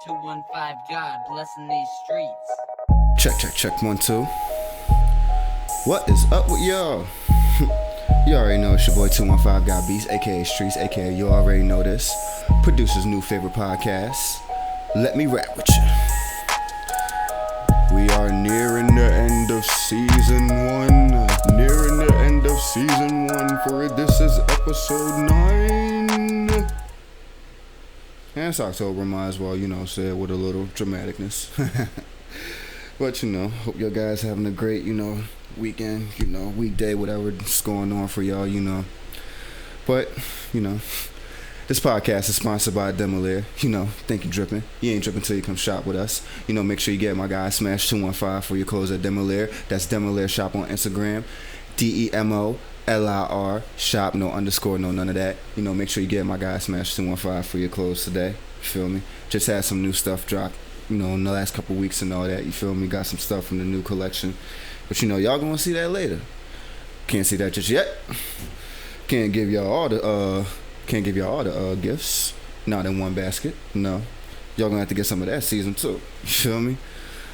215, God blessing these streets. Check, 1, 2. What is up with y'all? You already know it's your boy 215 Got Beats, aka Streets, aka you already know this. Producer's new favorite podcast, Let Me Rap With You. We are nearing the end of season 1. Nearing the end of season 1 for it. This is episode 9. And it's October, might as well, say it with a little dramaticness. But, hope you guys having a great, weekend, weekday, whatever's going on for y'all, But, this podcast is sponsored by LMWRY. Think you dripping. You ain't dripping till you come shop with us. Make sure you get my guy Smash 215 for your clothes at LMWRY. That's LMWRY Shop on Instagram. DEMOLIR Shop, no underscore, no none of that. Make sure you get my guy Smash 215 for your clothes today. You feel me? Just had some new stuff drop, in the last couple weeks and all that. You feel me? Got some stuff from the new collection. But y'all gonna see that later. Can't see that just yet. Can't give y'all all the gifts. Not in one basket. No. Y'all gonna have to get some of that season too. You feel me?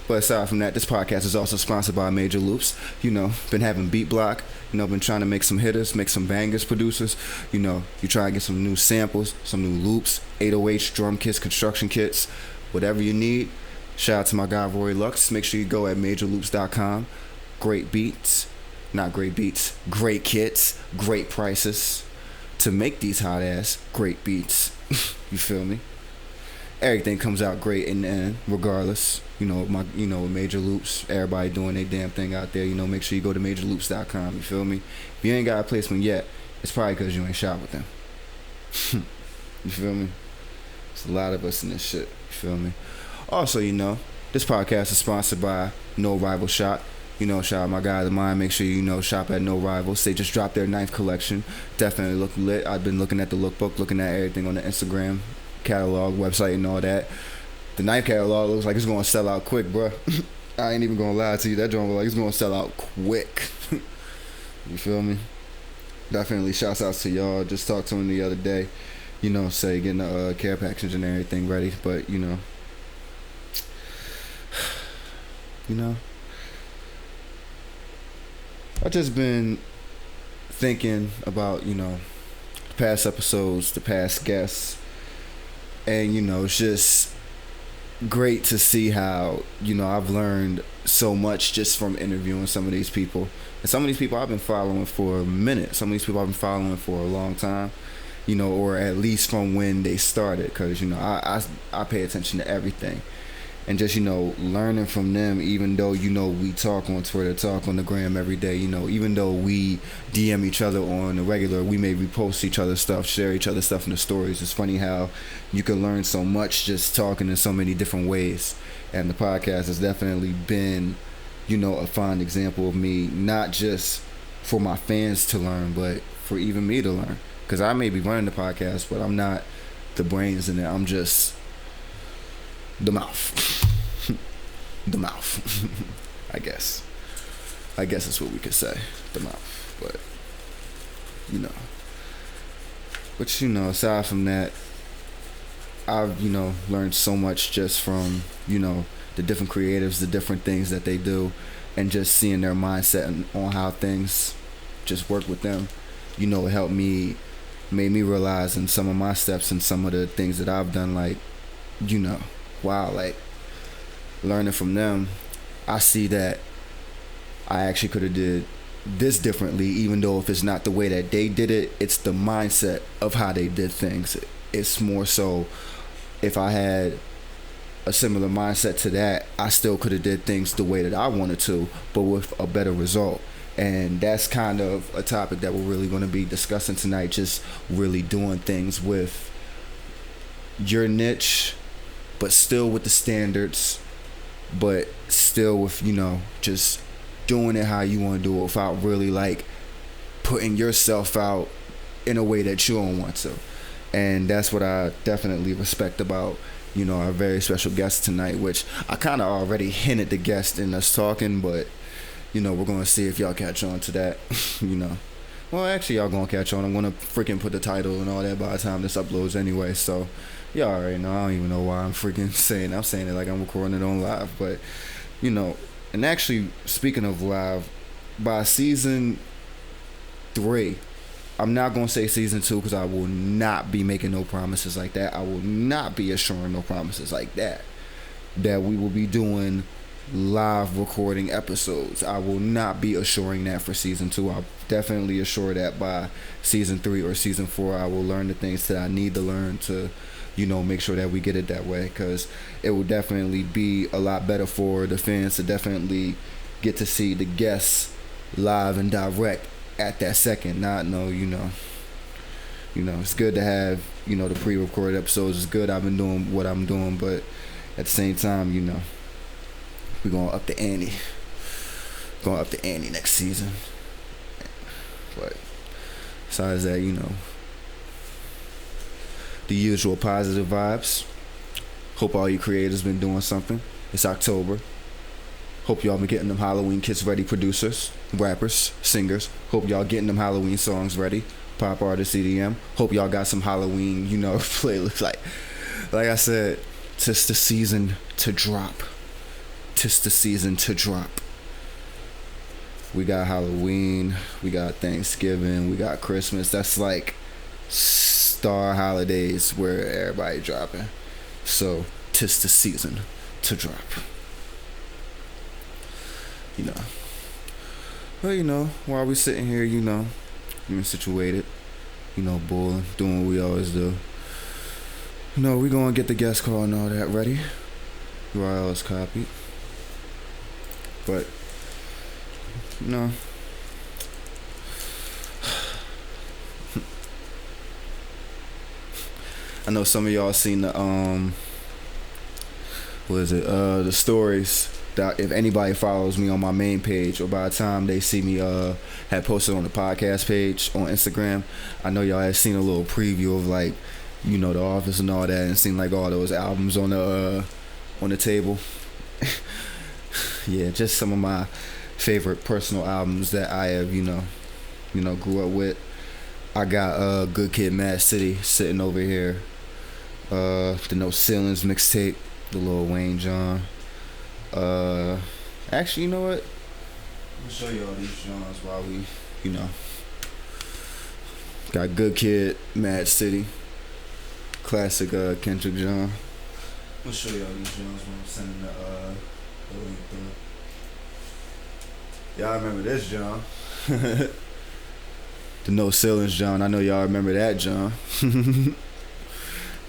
But aside from that, this podcast is also sponsored by Major Loops. Been having Beat Block. Been trying to make some hitters, make some bangers, producers. You try to get some new samples, some new loops, 808s, drum kits, construction kits, whatever you need. Shout out to my guy Roy Lux. Make sure you go at majorloops.com. Great beats. Not great beats. Great kits. Great prices to make these hot ass great beats. You feel me? Everything comes out great in the end, regardless. With Major Loops, everybody doing their damn thing out there. Make sure you go to majorloops.com. You feel me? If you ain't got a placement yet, it's probably because you ain't shop with them. You feel me? There's a lot of us in this shit. You feel me? Also, this podcast is sponsored by No Rival Shop. Shout out my guy, The Mind. Make sure you shop at No Rivals. They just dropped their 9th collection. Definitely look lit. I've been looking at the lookbook, looking at everything on the Instagram catalog, website, and all that. The 9th catalog looks like it's going to sell out quick, bro. I ain't even going to lie to you. That joint looks like it's going to sell out quick. You feel me? Definitely shouts out to y'all. Just talked to him the other day. Say getting the care package and everything ready. But, I've just been thinking about, the past episodes, the past guests. And, it's just great to see how, I've learned so much just from interviewing some of these people. And some of these people I've been following for a minute. Some of these people I've been following for a long time, or at least from when they started. Because, I pay attention to everything. And just, learning from them, even though, we talk on Twitter, talk on the gram every day, even though we DM each other on the regular, we may repost each other's stuff, share each other's stuff in the stories. It's funny how you can learn so much just talking in so many different ways. And the podcast has definitely been, a fine example of me, not just for my fans to learn, but for even me to learn. Because I may be running the podcast, but I'm not the brains in it. I'm just the mouth. The mouth. I guess that's what we could say. The mouth. But aside from that, I've learned so much just from the different creatives, the different things that they do, and just seeing their mindset and on how things just work with them. It helped me, made me realize in some of my steps and some of the things that I've done, like wow, like learning from them, I see that I actually could have did this differently, even though if it's not the way that they did it, it's the mindset of how they did things. It's more so if I had a similar mindset to that, I still could have did things the way that I wanted to, but with a better result. And that's kind of a topic that we're really going to be discussing tonight, just really doing things with your niche, but still with the standards, but still with, just doing it how you want to do it without really like putting yourself out in a way that you don't want to. And that's what I definitely respect about, our very special guest tonight, which I kind of already hinted the guest in us talking, but, we're going to see if y'all catch on to that, Well, actually, y'all going to catch on. I'm going to freaking put the title and all that by the time this uploads anyway, so Y'all already know. I don't even know why I'm freaking saying it. I'm saying it like I'm recording it on live. But, you know, and actually, speaking of live, by season 3, I'm not going to say season 2 because I will not be making no promises like that. I will not be assuring no promises like that. That we will be doing live recording episodes. I will not be assuring that for season 2. I'll definitely assure that by season 3 or season 4, I will learn the things that I need to learn to, you know, make sure that we get it that way, because it will definitely be a lot better for the fans to definitely get to see the guests live and direct at that second. Not no, you know, it's good to have, you know, the pre-recorded episodes. It's good I've been doing what I'm doing, but at the same time, you know, we're going to up the ante. Going up the ante next season. But besides that, you know, the usual positive vibes. Hope all you creators been doing something. It's October. Hope y'all been getting them Halloween kits ready, producers, rappers, singers. Hope y'all getting them Halloween songs ready. Pop artists, EDM. Hope y'all got some Halloween, you know, playlists. Like I said, 'tis the season to drop. 'Tis the season to drop. We got Halloween, we got Thanksgiving, we got Christmas. That's like star holidays where everybody dropping. So 'tis the season to drop. You know. Well, you know, while we sitting here, you know, being situated, you know, bowling, doing what we always do. You know, we gonna get the guest call and all that ready. URL is copied. But, you know, I know some of y'all seen the the stories that if anybody follows me on my main page, or by the time they see me had posted on the podcast page on Instagram, I know y'all had seen a little preview of, like, you know, The Office and all that, and seen like all those albums on the table. Yeah, just some of my favorite personal albums that I have, you know, grew up with. I got Good Kid, Mad City sitting over here. The No Ceilings mixtape, the Lil Wayne John. Actually, you know what? I'll show you all these Johns while we, you know. Got Good Kid, Mad City, classic Kendrick John. I'll show you all these Johns when I'm sending the link through. Y'all remember this John? The No Ceilings John. I know y'all remember that John.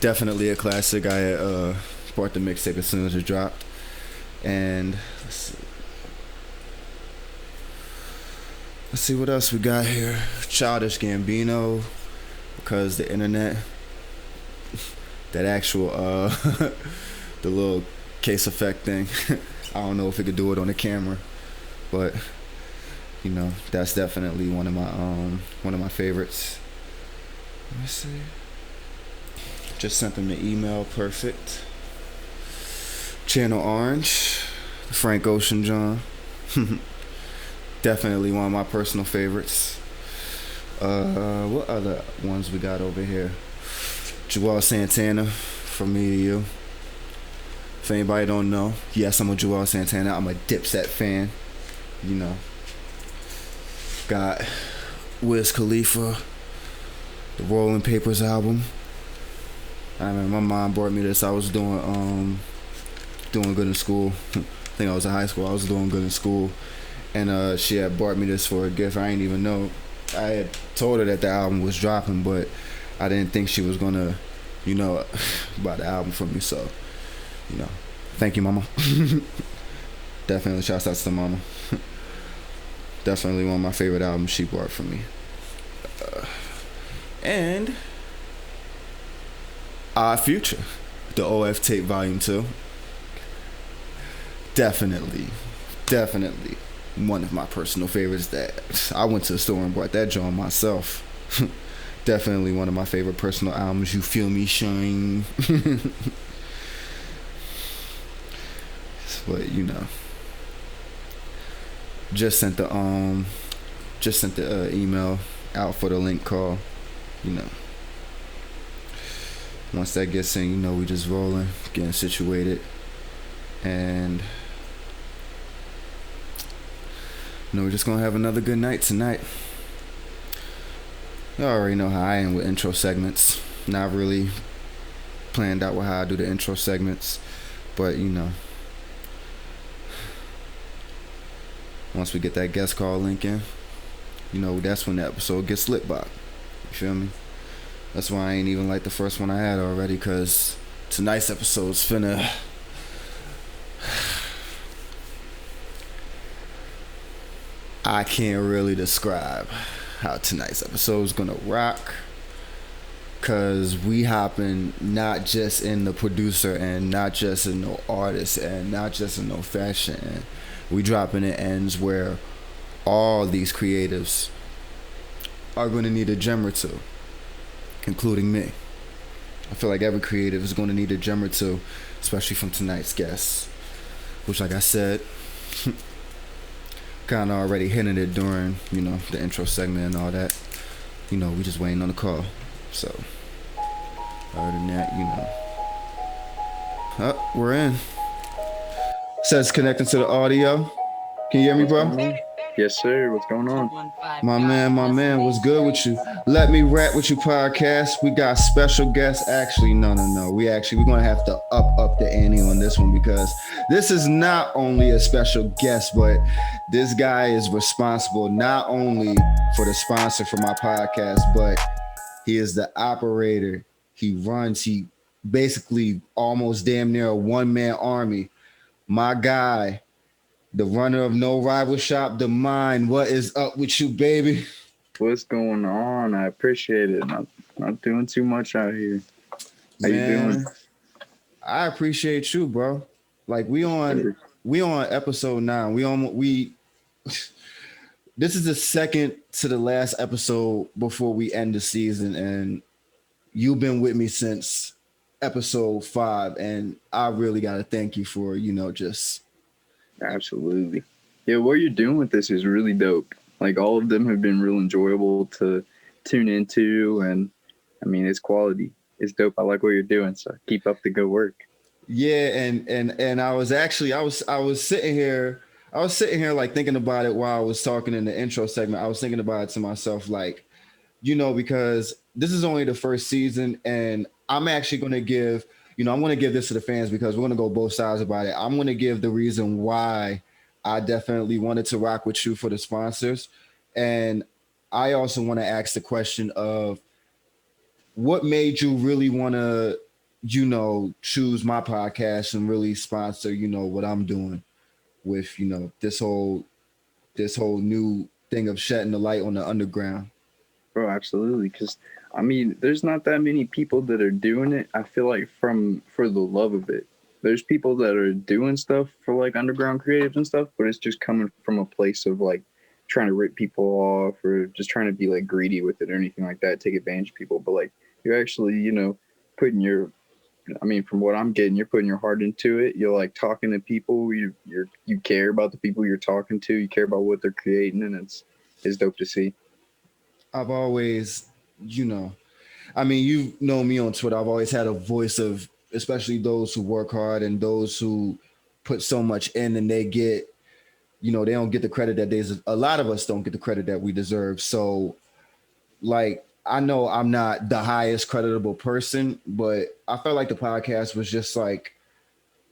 Definitely a classic. I had bought the mixtape as soon as it dropped. And let's see what else we got here. Childish Gambino, because the internet, that actual the little case effect thing. I don't know if it could do it on the camera, but you know, that's definitely one of my favorites. Let me see. Just sent them the email. Perfect. Channel Orange, Frank Ocean John. Definitely one of my personal favorites. What other ones we got over here? Joel Santana, From Me to You. If anybody don't know, yes, I'm a Joel Santana. I'm a Dipset fan. You know. Got Wiz Khalifa, the Rolling Papers album. I remember my mom brought me this. I was doing good in school. I think I was in high school. I was doing good in school, and she had bought me this for a gift. I didn't even know. I had told her that the album was dropping, but I didn't think she was gonna, you know, buy the album for me. So, you know, thank you, mama. Definitely shouts out to mama. Definitely one of my favorite albums she bought for me. And Our Future, the OF Tape Volume 2. Definitely one of my personal favorites that I went to the store and bought that joint myself. Definitely one of my favorite personal albums. You Feel Me Shine. But you know, just sent the email out for the link call. You know, Once that gets in, you know, we just rolling, getting situated, and you know, we're just gonna have another good night tonight. You already know how I am with intro segments. Not really planned out with how I do the intro segments, but you know, once we get that guest call link in, you know, that's when the episode gets lit by. You feel me? That's why I ain't even like the first one I had already, cause tonight's episode's finna. I can't really describe how tonight's episode's gonna rock, cause we hopping not just in the producer and not just in no artist and not just in no fashion. And we dropping in ends where all these creatives are gonna need a gem or two, including me. I feel like every creative is gonna need a gem or two, especially from tonight's guests, which, like I said, kind of already hinted it during, you know, the intro segment and all that. You know, we just waiting on the call. So, other than that, you know. Oh, we're in. Says connecting to the audio. Can you hear me, bro? Yes, sir. What's going on? My man, what's good with you? Let Me Rap With You podcast. We got special guests. Actually, no. We're gonna have to up the ante on this one, because this is not only a special guest, but this guy is responsible not only for the sponsor for my podcast, but he is the operator. He basically almost damn near a one-man army. My guy, the runner of No Rival Shop, The Mind. What is up with you, baby? What's going on? I appreciate it. Not doing too much out here. How you doing? I appreciate you, bro. Like we on episode 9. This is the second to the last episode before we end the season, and you've been with me since episode 5, and I really gotta thank you for, you know, just Absolutely. Yeah, what you're doing with this is really dope. Like, all of them have been real enjoyable to tune into, and I mean, it's quality. It's dope. I like what you're doing, so keep up the good work. Yeah, and I was sitting here like thinking about it while I was talking in the intro segment. I was thinking about it to myself, like, you know, because this is only the first season, and I'm actually going to give, you know, I'm going to give this to the fans, because we're going to go both sides about it. I'm going to give the reason why I definitely wanted to rock with you for the sponsors. And I also want to ask the question of what made you really want to, you know, choose my podcast and really sponsor, you know, what I'm doing with, you know, this whole new thing of shedding the light on the underground. Bro, absolutely. Because, I mean, there's not that many people that are doing it, I feel like, for the love of it. There's people that are doing stuff for, like, underground creatives and stuff, but it's just coming from a place of, like, trying to rip people off or just trying to be, like, greedy with it or anything like that, take advantage of people. But, like, you're actually, you know, putting your, I mean, from what I'm getting, you're putting your heart into it. You're, like, talking to people. You care about the people you're talking to. You care about what they're creating, and it's dope to see. I've always, you know, I mean, you know me on Twitter. I've always had a voice of, especially those who work hard and those who put so much in, and they get, you know, they don't get the credit that a lot of us don't get the credit that we deserve. So, like, I know I'm not the highest creditable person, but I felt like the podcast was just like,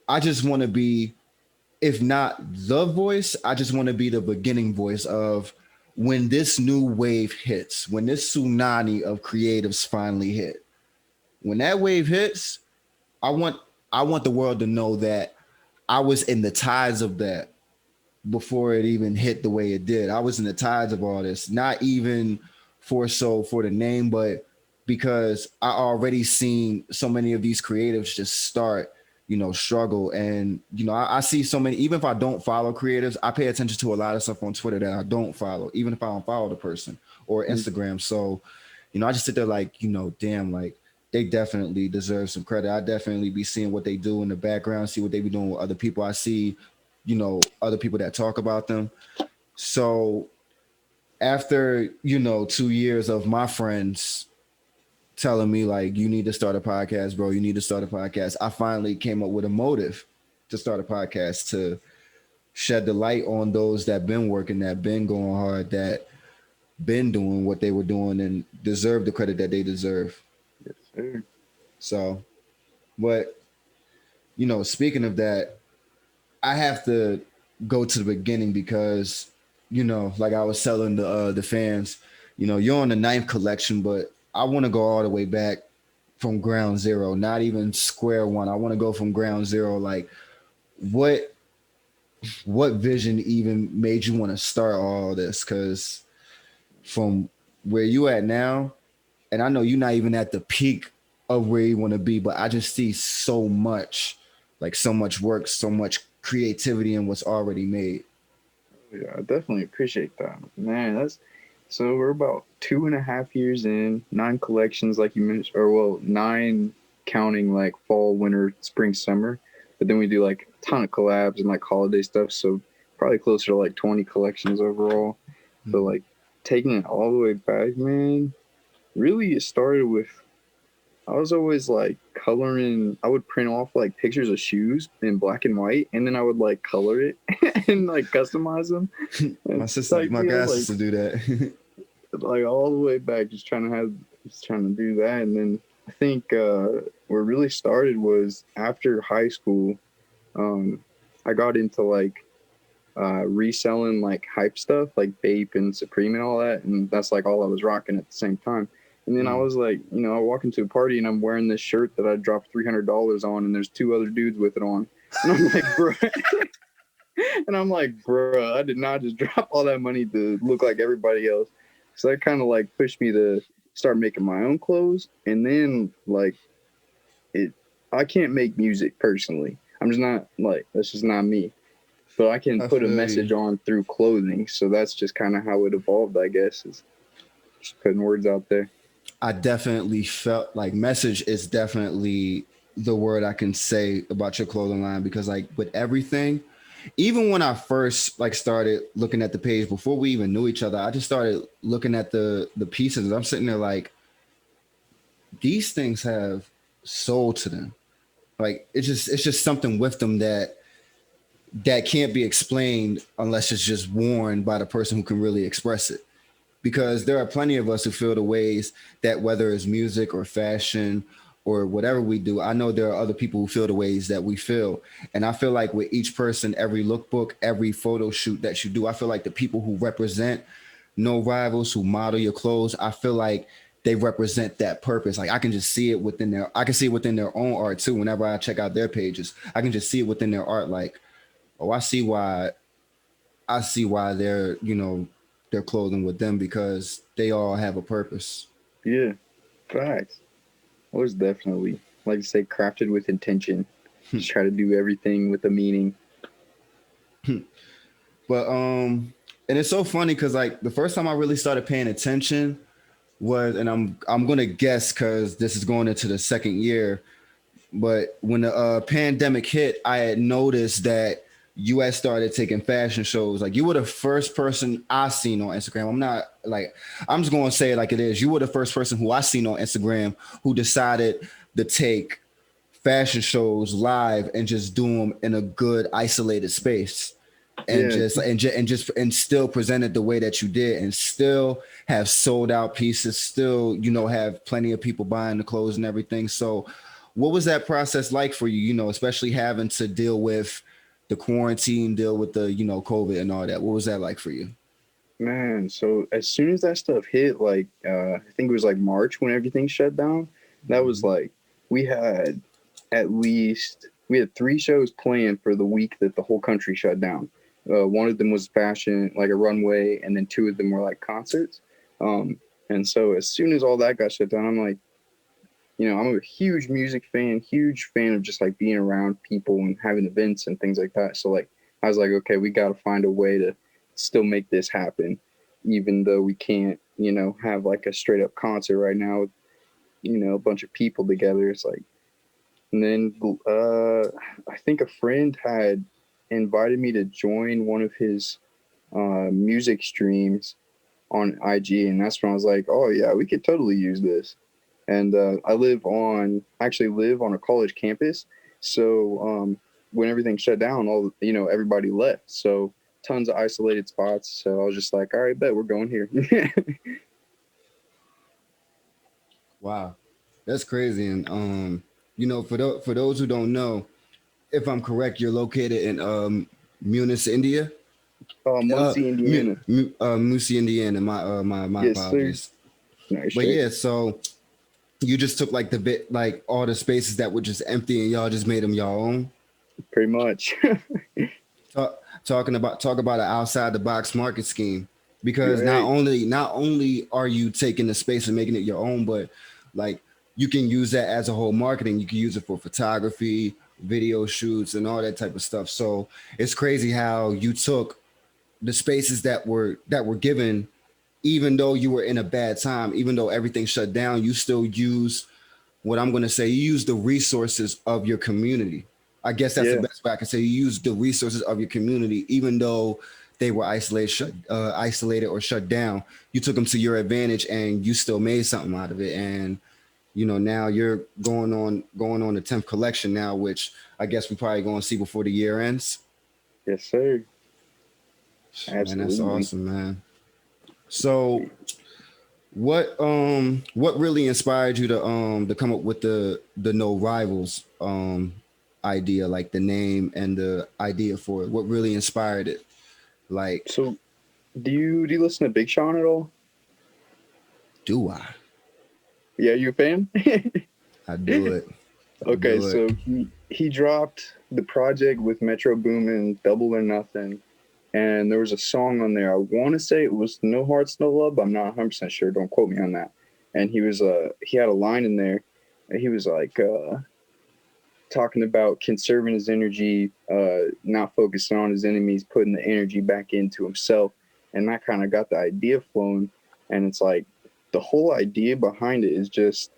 I just want to be, if not the voice, I just want to be the beginning voice of when this new wave hits, when this tsunami of creatives finally hit. When that wave hits, I want the world to know that I was in the tides of that before it even hit the way it did. I was in the tides of all this, not even for the name, but because I already seen so many of these creatives just start, you know, struggle. And, you know, I see so many, even if I don't follow creatives, I pay attention to a lot of stuff on Twitter that I don't follow, even if I don't follow the person, or Instagram. So, you know, I just sit there like, you know, damn, like, they definitely deserve some credit. I definitely be seeing what they do in the background, see what they be doing with other people. I see, you know, other people that talk about them. So after, you know, 2 years of my friends telling me like, you need to start a podcast, bro. You need to start a podcast. I finally came up with a motive to start a podcast, to shed the light on those that been working, that been going hard, that been doing what they were doing and deserve the credit that they deserve. Yes, sir. So, but speaking of that, I have to go to the beginning because, like I was telling the fans, you're on the ninth collection, but I want to go all the way back from ground zero, not even square one. I want to go from ground zero. Like, what vision even made you want to start all this? Because from where you at now, and I know you're not even at the peak of where you want to be, but I just see so much, like so much work, so much creativity in what's already made. Yeah, I definitely appreciate that, man. That's so we're about 2.5 years in, 9 collections, like you mentioned, or well, 9 counting like fall, winter, spring, summer. But then we do like a ton of collabs and like holiday stuff. So probably closer to like 20 collections overall. So like taking it all the way back, man. Really, it started with I was always like coloring. I would print off like pictures of shoes in black and white, and then I would like color it and like customize them. My And sister, type my deal, guy used to do that. like all the way back, just trying to do that. And then I think where it really started was after high school. Um, I got into like reselling like hype stuff, like BAPE and Supreme and all that, and that's like all I was rocking at the same time. And then I was like, I walk into a party and I'm wearing this shirt that I dropped $300 on, and there's 2 other dudes with it on, and I'm like, bro, and I'm like, bro, I did not just drop all that money to look like everybody else. So that kind of like pushed me to start making my own clothes, and then like it, I can't make music personally. I'm just not like that's just not me, but I can I put a feel message you. on through clothing. So that's just kind of how it evolved, I guess, is just putting words out there. I definitely felt like message is definitely the word I can say about your clothing line, because like with everything, even when I first like started looking at the page before we even knew each other, I just started looking at the pieces. And I'm sitting there like, these things have soul to them. Like it's just something with them that can't be explained unless it's just worn by the person who can really express it. Because there are plenty of us who feel the ways that, whether it's music or fashion or whatever we do, I know there are other people who feel the ways that we feel. And I feel like with each person, every lookbook, every photo shoot that you do, I feel like the people who represent No Rivals, who model your clothes, I feel like they represent that purpose. Like I can just see it within I can see it within their own art too. Whenever I check out their pages, I can just see it within their art. Like, oh, I see why they're, they're clothing with them, because they all have a purpose. Yeah, facts. I was definitely, like you say, crafted with intention. Just try to do everything with a meaning. But and it's so funny because like the first time I really started paying attention was, and I'm gonna guess because this is going into the second year, but when the pandemic hit, I had noticed that you had started taking fashion shows. Like you were the first person I seen on Instagram. I'm not like, I'm just gonna say it like it is. You were the first person who I seen on Instagram who decided to take fashion shows live and just do them in a good isolated space, and Yeah, just still present it the way that you did, and still have sold out pieces, still have plenty of people buying the clothes and everything. So what was that process like for you, especially having to deal with the quarantine, deal with the COVID and all that? What was that like for you? man. So as soon as that stuff hit, like I think it was like March when everything shut down. That was like we had we had 3 shows planned for the week that the whole country shut down. One of them was fashion, like a runway, and then 2 of them were like concerts. Um, and so as soon as all that got shut down, I'm like, I'm a huge music fan, huge fan of just like being around people and having events and things like that. So like I was like, okay, we got to find a way to still make this happen, even though we can't, have like a straight up concert right now with, a bunch of people together. It's like, and then I think a friend had invited me to join one of his music streams on IG, and that's when I was like, oh yeah, we could totally use this. and I actually live on a college campus. So when everything shut down, everybody left. So tons of isolated spots. So I was just like, all right, bet we're going here. Wow, that's crazy. And for those who don't know, if I'm correct, you're located in Muncie, India. Muncie, Indiana. Muncie, Indiana. My Yes, sir. apologies. Nice But straight. yeah, so you just took like like all the spaces that were just empty, and y'all just made them your own. Pretty much. Talk about an outside the box market scheme, because Right. not only are you taking the space and making it your own, but like you can use that as a whole marketing. You can use it for photography, video shoots, and all that type of stuff. So it's crazy how you took the spaces that were given, even though you were in a bad time, even though everything shut down, you still use what I'm going to say, you use the resources of your community. I guess that's the Yeah. best way I can say. You use the resources of your community, even though they were isolated or shut down. You took them to your advantage, and you still made something out of it. And now you're going on the 10th collection now, which I guess we probably going to see before the year ends. Yes, sir. Man, that's Absolutely. awesome, man. So what really inspired you to come up with the no rivals idea, like the name and the idea for it? What really inspired it? Like, So, do you listen to Big Sean at all? do I? Yeah, you a fan? I do it. I Okay, do it. so he dropped the project with Metro Boomin, Double or Nothing, and there was a song on there. I want to say it was No Hearts No Love, but I'm not 100% sure. Don't quote me on that. And he had a line in there. And he was like talking about conserving his energy, not focusing on his enemies, putting the energy back into himself, and that kind of got the idea flowing. And it's like the whole idea behind it is just,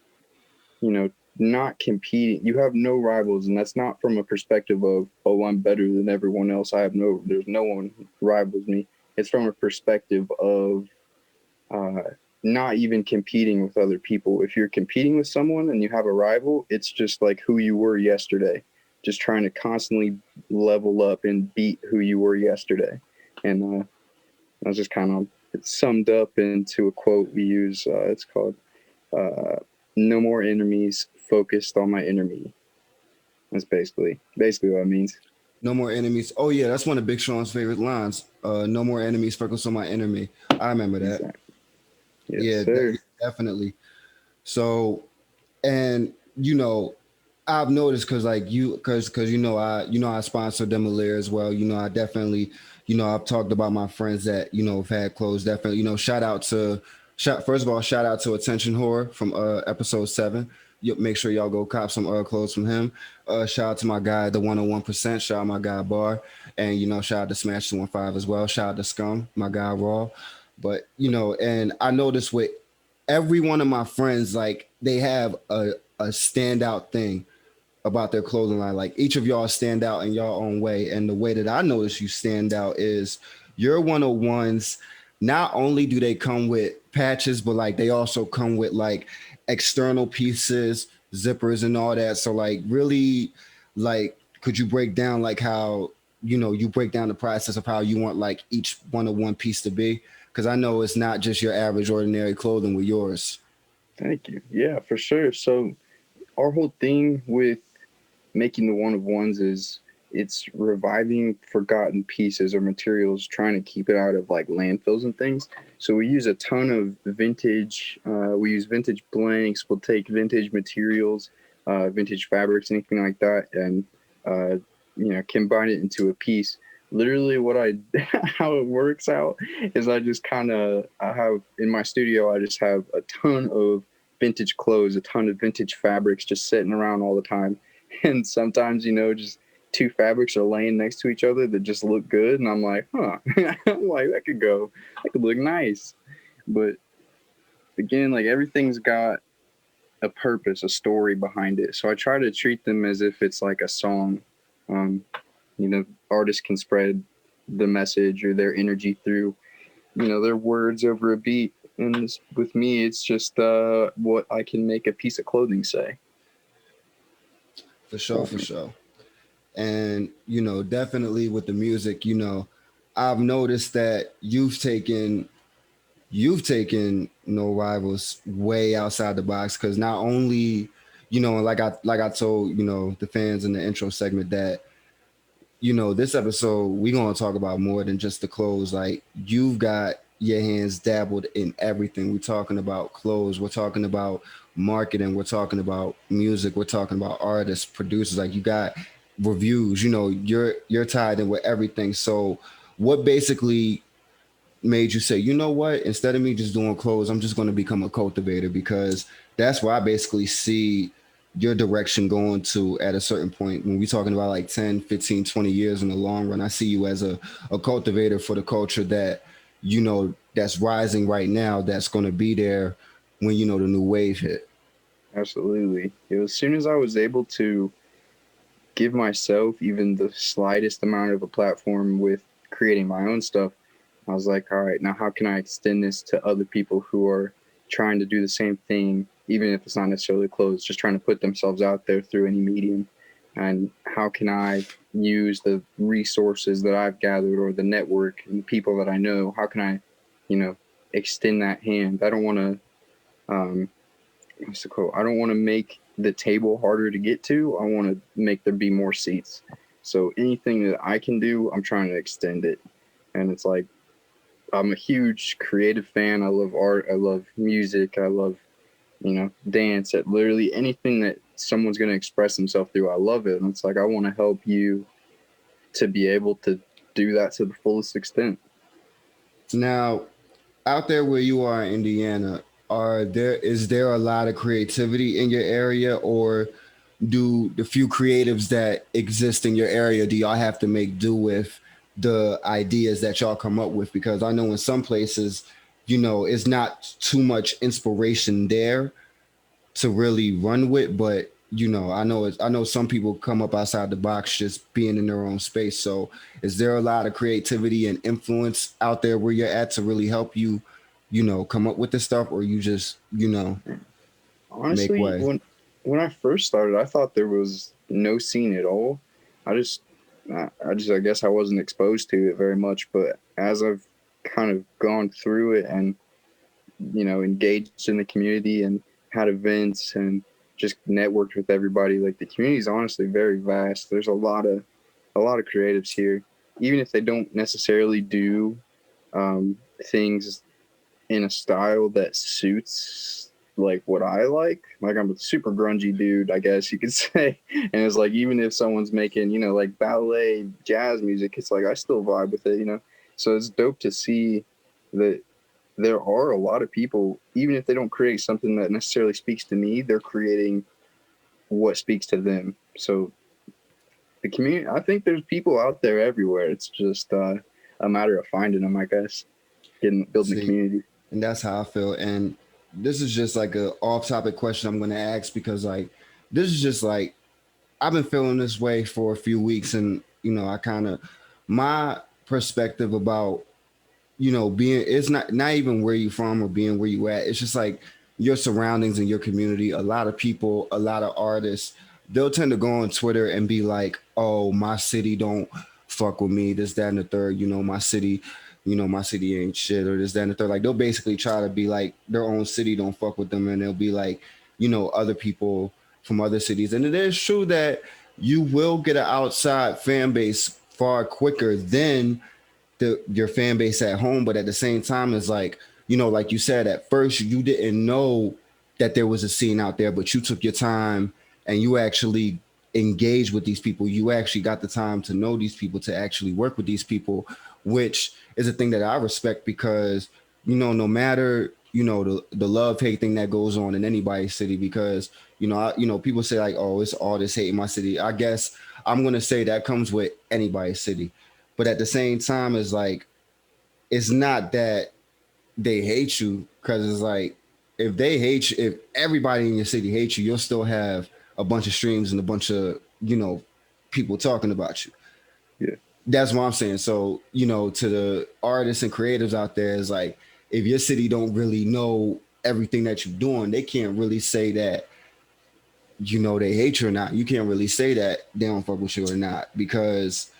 you know, not competing. You have no rivals, and that's not from a perspective of, oh, I'm better than everyone else. There's no one who rivals me. It's from a perspective of uh, not even competing with other people. If you're competing with someone and you have a rival, it's just like who you were yesterday, just trying to constantly level up and beat who you were yesterday. And that's just kind of summed up into a quote we use. It's called uh, "No more enemies, focused on my enemy." That's basically what it means. No more enemies. Oh yeah, that's one of Big Sean's favorite lines. No more enemies, focus on my enemy. I remember that. Exactly. Yes, Yeah, sir. definitely. So, and I've noticed because like because I sponsor LMWRY as well. I definitely I've talked about my friends that have had clothes. Definitely, first of all, shout out to Attention Horror from episode 7. Make sure y'all go cop some clothes from him. Shout out to my guy, the 101%. Shout out my guy Bar, and shout out to Smash 215 as well. Shout out to Scum, my guy Raw. But and I noticed with every one of my friends, like they have a standout thing about their clothing line. Like each of y'all stand out in your own way. And the way that I notice you stand out is your 101s. Not only do they come with patches, but like they also come with like external pieces, zippers, and all that. So like really, like could you break down like how you break down the process of how you want like each 101 piece to be? Because I know it's not just your average ordinary clothing with yours. Thank you. Yeah, for sure. So our whole thing with making the one of ones is it's reviving forgotten pieces or materials, trying to keep it out of like landfills and things. So we use a ton of vintage. We use vintage blanks. We'll take vintage materials, vintage fabrics, anything like that, and uh, combine it into a piece. Literally, how it works out is I have in my studio. I just have a ton of vintage clothes, a ton of vintage fabrics just sitting around all the time. And sometimes just two fabrics are laying next to each other that just look good, and I'm like, I'm like, that could look nice. But again, like everything's got a purpose, a story behind it, so I try to treat them as if it's like a song. Artists can spread the message or their energy through their words over a beat. And with me, it's just what I can make a piece of clothing say. For sure, for sure. And definitely with the music, I've noticed that you've taken No Rivals way outside the box, because not only, like I told the fans in the intro segment that this episode we're gonna talk about more than just the clothes. Like, you've got your hands dabbled in everything. We're talking about clothes, we're talking about marketing, we're talking about music, we're talking about artists, producers. Like, you got reviews. You're tied in with everything. So what basically made you say, what, instead of me just doing clothes, I'm just going to become a cultivator? Because that's where I basically see your direction going to at a certain point. When we're talking about like 10, 15, 20 years in the long run, I see you as a cultivator for the culture that, that's rising right now, that's going to be there when, the new wave hit. Absolutely. As soon as I was able to give myself even the slightest amount of a platform with creating my own stuff, I was like, all right, now how can I extend this to other people who are trying to do the same thing, even if it's not necessarily clothes, just trying to put themselves out there through any medium? And how can I use the resources that I've gathered or the network and the people that I know? How can I, extend that hand? I don't want to, what's the quote? I don't want to make the table harder to get to. I want to make there be more seats. So anything that I can do, I'm trying to extend it. And it's like, I'm a huge creative fan. I love art. I love music. I love, dance. At literally anything that someone's going to express themselves through, I love it. And it's like, I want to help you to be able to do that to the fullest extent. Now, out there where you are in Indiana, is there a lot of creativity in your area, or do the few creatives that exist in your area, do y'all have to make do with the ideas that y'all come up with? Because I know in some places, it's not too much inspiration there to really run with, but I know some people come up outside the box just being in their own space. So is there a lot of creativity and influence out there where you're at to really help you, come up with this stuff, or you just, make Honestly, way? when I first started, I thought there was no scene at all. I just, I guess I wasn't exposed to it very much. But as I've kind of gone through it and engaged in the community and had events and just networked with everybody, like the community is honestly very vast. There's a lot of creatives here, even if they don't necessarily do things in a style that suits like what I like. Like, I'm a super grungy dude, I guess you could say. And it's like, even if someone's making, like ballet jazz music, it's like I still vibe with it. So it's dope to see that there are a lot of people, even if they don't create something that necessarily speaks to me, they're creating what speaks to them. So the community, I think there's people out there everywhere. It's just a matter of finding them, I guess, building a See, community. and that's how I feel. And this is just like a off-topic question I'm going to ask, because like this is just like I've been feeling this way for a few weeks, and I kind of, my perspective about being, it's not even where you from or being where you at. It's just like your surroundings and your community. A lot of people, a lot of artists, they'll tend to go on Twitter and be like, "Oh, my city don't fuck with me. This, that, and the third. My city ain't shit, or this, that, and the third." Like, they'll basically try to be like their own city don't fuck with them, and they'll be like, other people from other cities. And it is true that you will get an outside fan base far quicker than your fan base at home. But at the same time, it's like, like you said, at first you didn't know that there was a scene out there, but you took your time and you actually engaged with these people. You actually got the time to know these people, to actually work with these people, which is a thing that I respect. Because no matter the love hate thing that goes on in anybody's city, because people say like, "Oh, it's all this hate in my city." I guess I'm gonna say that comes with anybody's city. But at the same time, it's like, it's not that they hate you, because it's like, if they hate you, if everybody in your city hates you, you'll still have a bunch of streams and a bunch of people talking about you. Yeah. That's what I'm saying. So to the artists and creatives out there, is like, if your city don't really know everything that you're doing, they can't really say that they hate you or not. You can't really say that they don't fuck with you or not because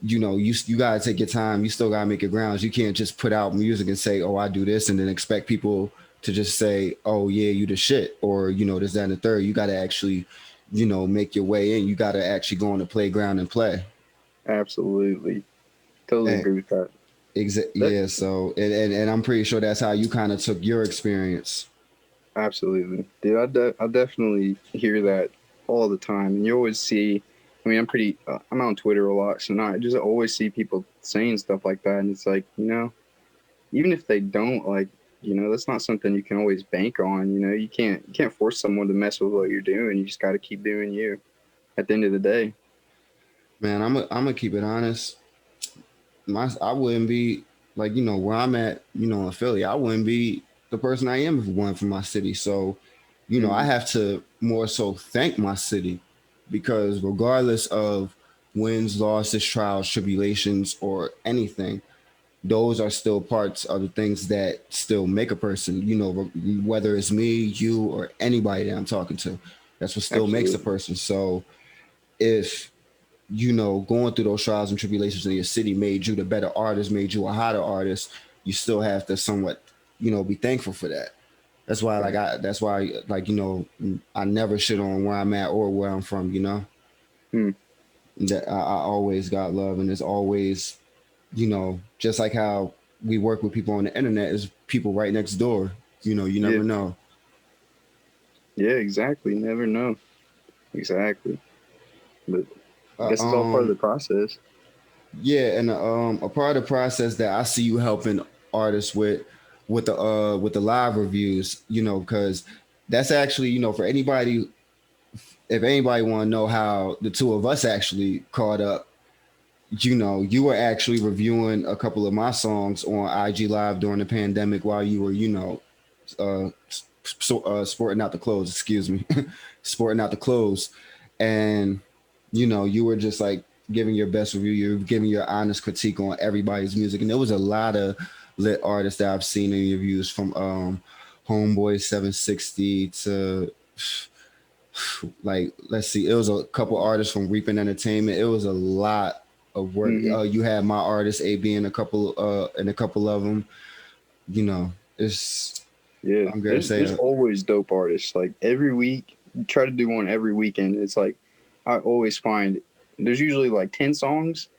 you gotta take your time. You still gotta make your grounds. You can't just put out music and say, "Oh, I do this," and then expect people to just say, "Oh, yeah, you the shit," or this, that, and the third. You gotta actually, make your way in. You gotta actually go on the playground and play. Absolutely. Totally And agree with that. That yeah. So and I'm pretty sure that's how you kind of took your experience. absolutely, dude. I definitely hear that all the time, and you always see. I mean, I'm on Twitter a lot, so now I just always see people saying stuff like that, and it's like, even if they don't like, that's not something you can always bank on. You can't force someone to mess with what you're doing. You just got to keep doing you. At the end of the day, Man, I'm gonna keep it honest. I wouldn't be like where I'm at, in Philly. I wouldn't be the person I am if it weren't for my city. So, I mm, have to more so thank my city because regardless of wins, losses, trials, tribulations, or anything, those are still parts of the things that still make a person. Whether it's me, you, or anybody that I'm talking to, that's what still makes a absolutely, person. So if going through those trials and tribulations in your city made you the better artist, made you a hotter artist, you still have to somewhat, be thankful for that. right. That's why I never shit on where I'm at or where I'm from. Mm, That I always got love, and it's always, just like how we work with people on the internet, is people right next door. You yeah, never know. yeah, exactly. Never know exactly, but I Uh, guess it's all part of um, the process. Yeah, and a part of the process that I see you helping artists with the live reviews, because that's actually, for anybody, if anybody want to know how the two of us actually caught up, you were actually reviewing a couple of my songs on IG Live during the pandemic while you were, sporting out the clothes, excuse me, sporting out the clothes. And, you were just like giving your best review, you're giving your honest critique on everybody's music. And there was a lot of lit artists that I've seen in reviews from Homeboy 760 to like, let's see, it was a couple artists from Reaping Entertainment. It was a lot of work. Hmm. You had my artist AB in a couple of them. It's Yeah, I'm gonna there's say always dope artists. Like every week, you try to do one every weekend. It's like I always find there's usually like 10 songs.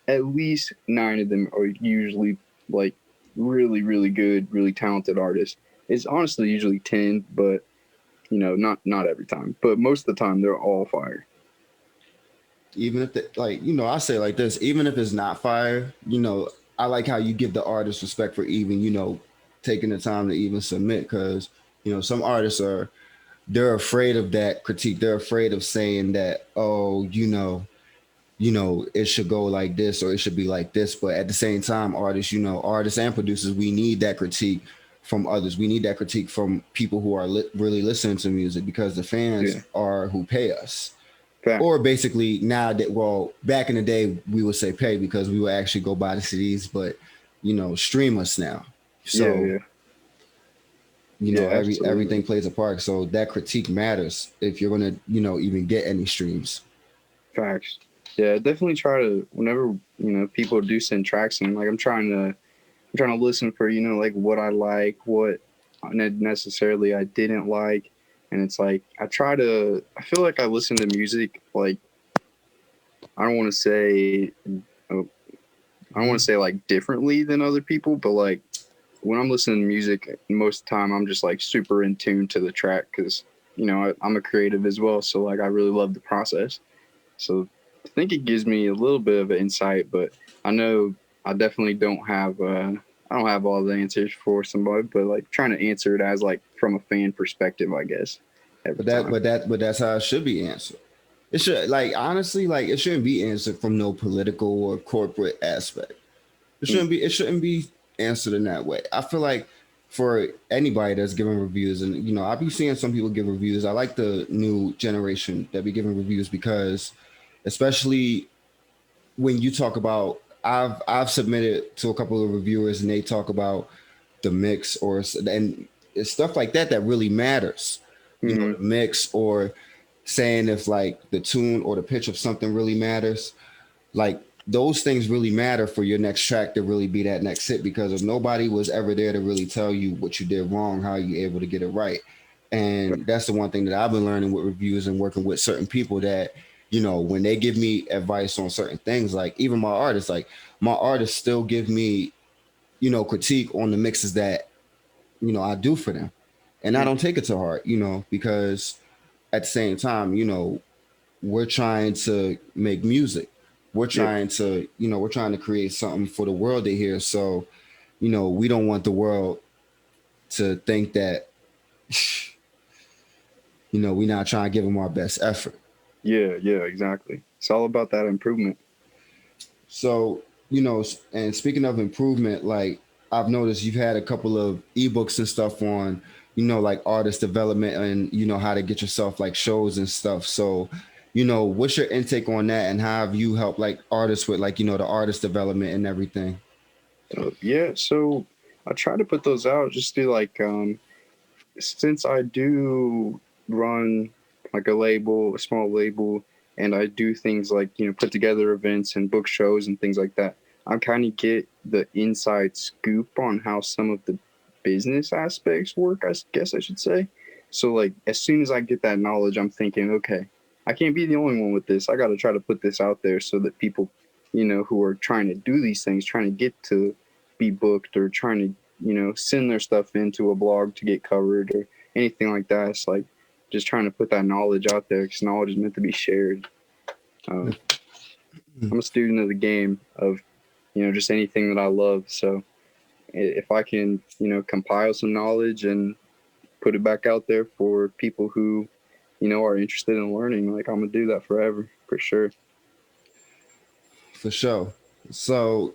At least 9 of them are usually like really, really good, really talented artists. It's honestly usually 10, but not every time. But most of the time, they're all fire. even if I say like this, even if it's not fire, I like how you give the artist respect for even taking the time to even submit because some artists they're afraid of that critique. They're afraid of saying that, oh, it should go like this or it should be like this. But at the same time, artists and producers, we need that critique from others. We need that critique from people who are really listening to music because the fans Yeah, are who pay us. Or facts. basically now that, well, back in the day we would say pay because we would actually go buy the CDs, but stream us now. Yeah, So yeah, yeah. everything Absolutely. plays a part. So that critique matters if you're gonna even get any streams. Facts. Yeah, I definitely try to whenever people do send tracks and like I'm trying to listen for like what I like, what necessarily I didn't like, and it's like I feel like I listen to music like I don't want to say uh, I don't want to say like differently than other people, but like when I'm listening to music, most of the time I'm just like super in tune to the track because I'm a creative as well, so like I really love the process. So I think it gives me a little bit of an insight, but I know I definitely I don't have all the answers for somebody, but like trying to answer it as like from a fan perspective, I guess, every time. But that's how it should be answered. It should, like, honestly, like, it shouldn't be answered from no political or corporate aspect. Mm, It shouldn't be answered in that way. I feel like for anybody that's giving reviews, and I be seeing some people give reviews. I like the new generation that be giving reviews because, especially when you talk about, I've submitted to a couple of reviewers and they talk about the mix, and it's stuff like that that really matters. You know, Mm-hmm. the mix, or saying if like the tune or the pitch of something really matters. Like those things really matter for your next track to really be that next hit, because if nobody was ever there to really tell you what you did wrong, how you able to get it right. And that's the one thing that I've been learning with reviews and working with certain people, that when they give me advice on certain things, like even my artists still give me critique on the mixes that I do for them, and I don't take it to heart, because at the same time, we're trying to make music. We're Yep. trying to, we're trying to create something for the world to hear. So, we don't want the world to think that, we're not trying to give them our best effort. Yeah, yeah, exactly. It's all about that improvement. So, and speaking of improvement, like I've noticed you've had a couple of ebooks and stuff on, like artist development and, how to get yourself like shows and stuff. So, what's your intake on that, and how have you helped like artists with like, the artist development and everything? Yeah, so I try to put those out just to like since I do run like a small label, and I do things like, put together events and book shows and things like that, I kind of get the inside scoop on how some of the business aspects work, I guess I should say. So, like, as soon as I get that knowledge, I'm thinking, okay, I can't be the only one with this. I got to try to put this out there so that people, who are trying to do these things, trying to get to be booked or trying to, send their stuff into a blog to get covered or anything like that. It's like just trying to put that knowledge out there, because knowledge is meant to be shared. I'm a student of the game of, just anything that I love. So if I can, compile some knowledge and put it back out there for people who, are interested in learning, like I'm gonna do that forever for sure. For sure. So,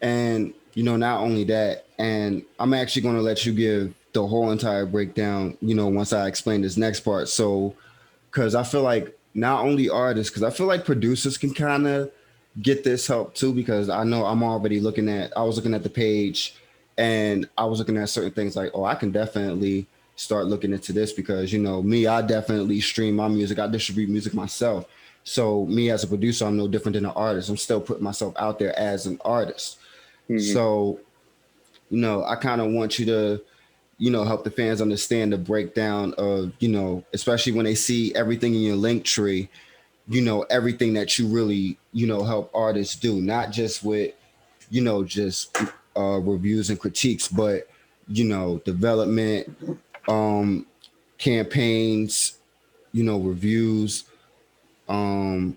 and not only that, and I'm actually going to let you give the whole entire breakdown, once I explain this next part. So, because I feel like not only artists, because I feel like producers can kind of get this help too, because I know I was looking at the page, and I was looking at certain things like, oh, I can definitely start looking into this, because me, I definitely stream my music, I distribute music myself. So me as a producer, I'm no different than an artist. I'm still putting myself out there as an artist. Mm-hmm. So I kind of want you to help the fans understand the breakdown of, especially when they see everything in your link tree, everything that you really, help artists do, not just with, just reviews and critiques, but, development, um, campaigns, reviews, um,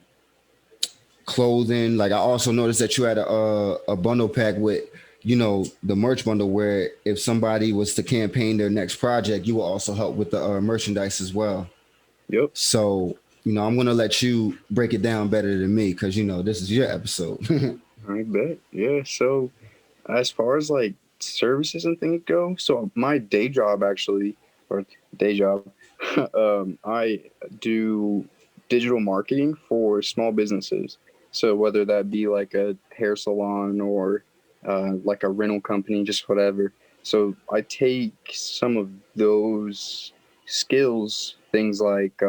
clothing. Like I also noticed that you had a bundle pack with, the merch bundle, where if somebody was to campaign their next project, you will also help with the merchandise as well. Yep. So, I'm gonna let you break it down better than me, because this is your episode. I bet. Yeah. So as far as like services and things go, so my day job actually, or day job, I do digital marketing for small businesses. So whether that be like a hair salon or like a rental company, just whatever. So I take some of those skills, things like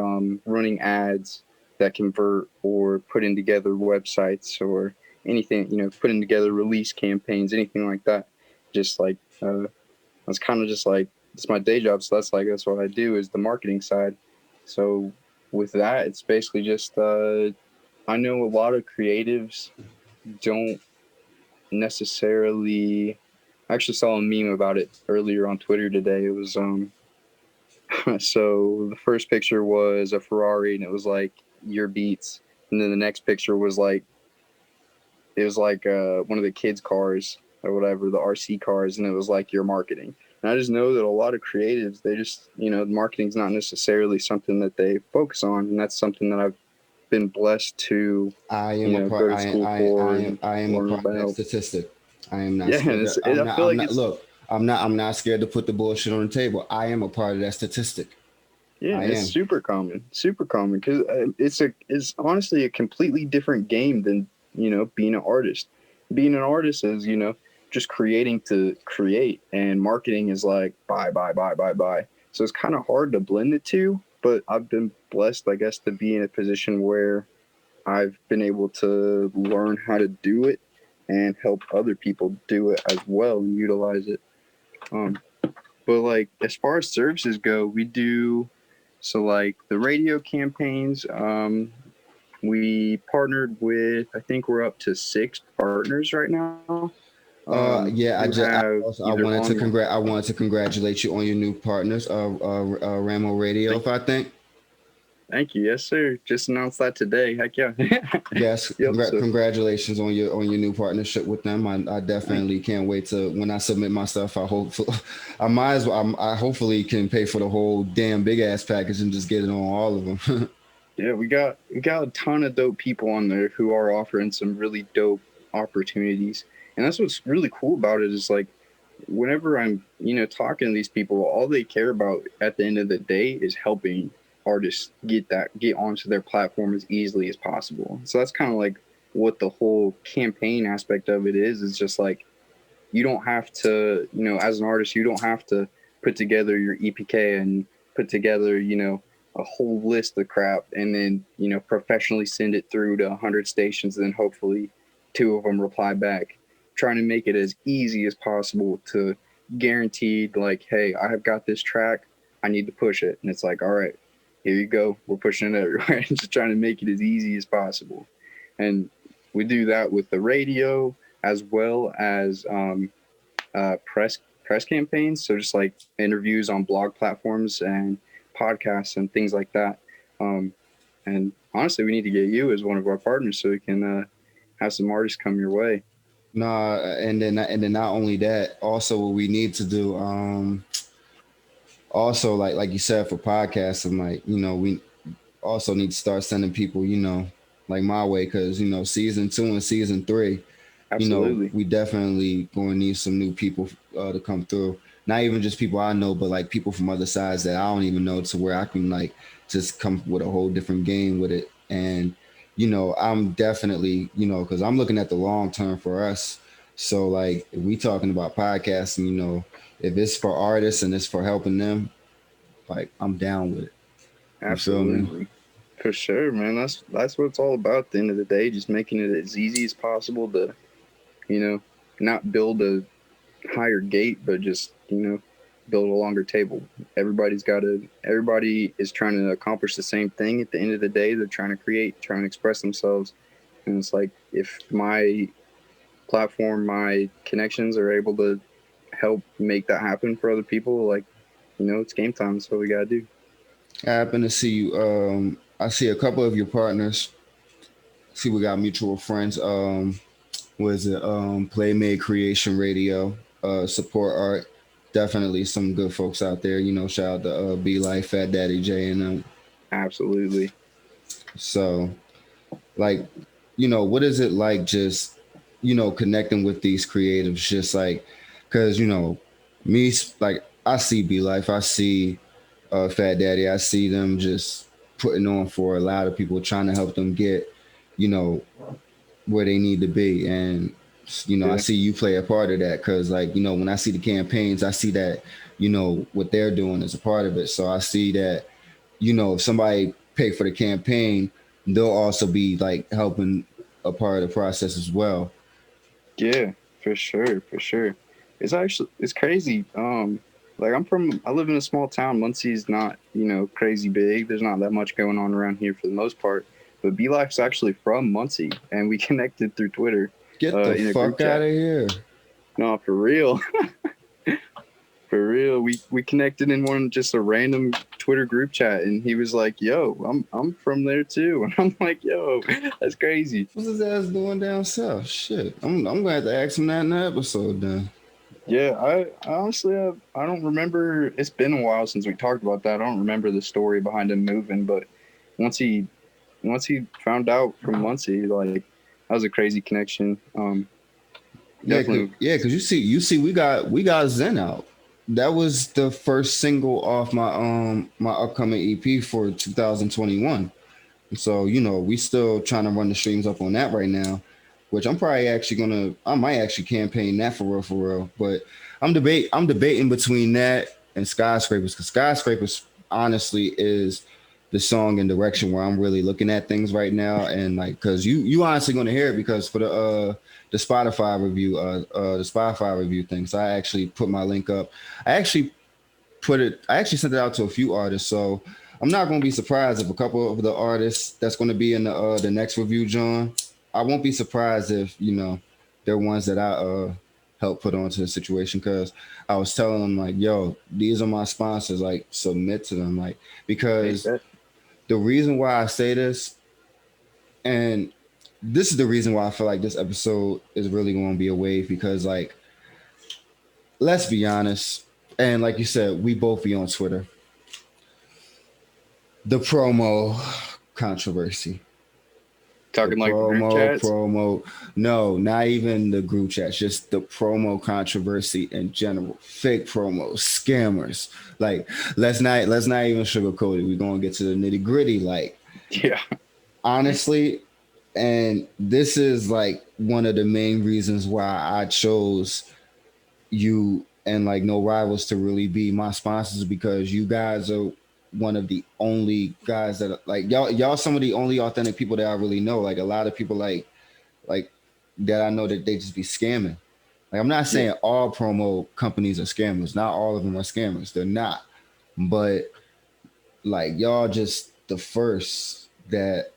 running ads that convert, or putting together websites, or anything, putting together release campaigns, anything like that. Just like that's kind of just like, it's my day job, so that's what I do, is the marketing side. So with that, it's basically just I know a lot of creatives don't necessarily. I actually saw a meme about it earlier on Twitter today. It was so the first picture was a Ferrari, and it was like your beats, and then the next picture was like, it was like one of the kids' cars or whatever, the RC cars, and it was like your marketing. And I just know that a lot of creatives, they just, marketing's not necessarily something that they focus on, and that's something that I've been blessed to, I am a go part. to school for and I am a learn part of that about. statistic. I am not Yeah, and scared. I feel I'm like not. it's, Look, I'm not scared to put the bullshit on the table. I am a part of that statistic. yeah, I it's am. super common, because it's honestly a completely different game than being an artist. Being an artist is just creating to create, and marketing is like buy. So it's kind of hard to blend the two. But I've been blessed, I guess, to be in a position where I've been able to learn how to do it and help other people do it as well and utilize it. Um, but like as far as services go, we do so like the radio campaigns. We partnered with, I think we're up to 6 partners right now. Yeah, Who have I either wanted to on. congratulate you on your new partners, Ramo Radio, Thank, if I think. thank you, yes sir. Just announced that today. Heck yeah. Yes, Yep. So congratulations on your new partnership with them. I thank definitely can't wait to when I submit my stuff. I hope I might as well. I hopefully can pay for the whole damn big ass package and just get it on all of them. Yeah, we got a ton of dope people on there who are offering some really dope opportunities. And that's what's really cool about it is like whenever I'm, talking to these people, all they care about at the end of the day is helping artists get onto their platform as easily as possible. So that's kind of like what the whole campaign aspect of it is just like you don't have to, as an artist, you don't have to put together your EPK and put together, a whole list of crap and then, professionally send it through to 100 stations and then hopefully 2 of them reply back. Trying to make it as easy as possible to guaranteed, like, hey, I have got this track. I need to push it. And it's like, all right, here you go. We're pushing it everywhere. Just trying to make it as easy as possible. And we do that with the radio as well as press campaigns. So just like interviews on blog platforms and podcasts and things like that. And honestly, we need to get you as one of our partners so we can have some artists come your way. Nah, and then not only that, also what we need to do, also like you said for podcasts, and like we also need to start sending people, like my way, because season 2 and season 3, Absolutely. we definitely going to need some new people to come through. Not even just people I know, but like people from other sides that I don't even know, to where I can like just come with a whole different game with it. And I'm definitely because I'm looking at the long term for us. So like if we talking about podcasting, if it's for artists and it's for helping them, like I'm down with it. You feel me? Absolutely. For sure, man. That's what it's all about at the end of the day, just making it as easy as possible to, you know, not build a higher gate, but just, build a longer table. Everybody is trying to accomplish the same thing at the end of the day. They're trying to create, trying to express themselves. And it's like if my platform, my connections are able to help make that happen for other people, like, it's game time. That's what we gotta do. I happen to see you. I see a couple of your partners. See, we got mutual friends. Was it Playmade Creation Radio, Support Art? Definitely some good folks out there. Shout out to Be Life, Fat Daddy J, and Absolutely. so like, what is it like just connecting with these creatives? Just like, cause me, like I see Be Life, I see Fat Daddy, I see them just putting on for a lot of people, trying to help them get, you know, where they need to be. And I Yeah. see you play a part of that, because like when I see the campaigns, I see that what they're doing is a part of it. So I see that if somebody pay for the campaign, they'll also be like helping a part of the process as well. Yeah, for sure, for sure. It's crazy. Like I live in a small town. Muncie's not, crazy big. There's not that much going on around here for the most part. But B Life's actually from Muncie, and we connected through Twitter, Get the in a group fuck out chat. of here. No, for real. For real, we connected in one just a random Twitter group chat, and he was like, "Yo, I'm from there too," and I'm like, "Yo, that's crazy." What's his ass doing down south? Shit, I'm gonna have to ask him that in the episode then. Yeah, I honestly I don't remember. It's been a while since we talked about that. I don't remember the story behind him moving, but once he once he found out from Muncie, like that was a crazy connection. Definitely. Cause you see, we got Zen out. That was the first single off my upcoming EP for 2021. So we still trying to run the streams up on that right now. which I might actually campaign that for real. But I'm debating between that and skyscrapers, because skyscrapers honestly is the song and direction where I'm really looking at things right now. And like, because you honestly going to hear it, because for the Spotify review thing. So I actually put my link up. I actually sent it out to a few artists. So I'm not going to be surprised if a couple of the artists that's going to be in the next review, John. I won't be surprised if they're ones that I helped put onto the situation, because I was telling them like, yo, these are my sponsors. Like, submit to them, like, because the reason why I say this, and this is the reason why I feel like this episode is really going to be a wave, because like, let's be honest, and like you said, we both be on Twitter. The promo controversy. Talking like the group chats? No, not even the group chats, just the promo controversy in general. Fake promos, scammers. Like, let's not even sugarcoat it. We're gonna get to the nitty gritty. Like, yeah, honestly, and this is like one of the main reasons why I chose you and like No Rivals to really be my sponsors, because you guys are one of the only guys that like y'all some of the only authentic people that I really know. Like, a lot of people like that I know that they just be scamming. Like, I'm not saying all promo companies are scammers. Not all of them are scammers. They're not. But like, y'all just the first that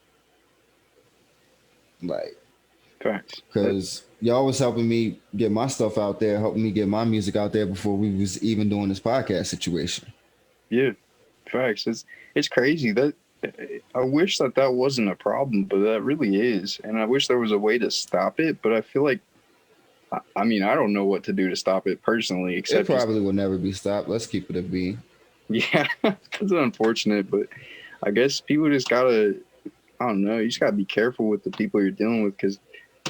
like, facts. because y'all was helping me get my stuff out there, helping me get my music out there before we was even doing this podcast situation. Yeah, facts. It's crazy that I wish that wasn't a problem, but that really is, and I wish there was a way to stop it. But I feel like, I mean, I don't know what to do to stop it personally, except it probably will never be stopped. Let's keep it a B. Yeah, it's unfortunate, but I guess people just gotta, I don't know, you just gotta be careful with the people you're dealing with, because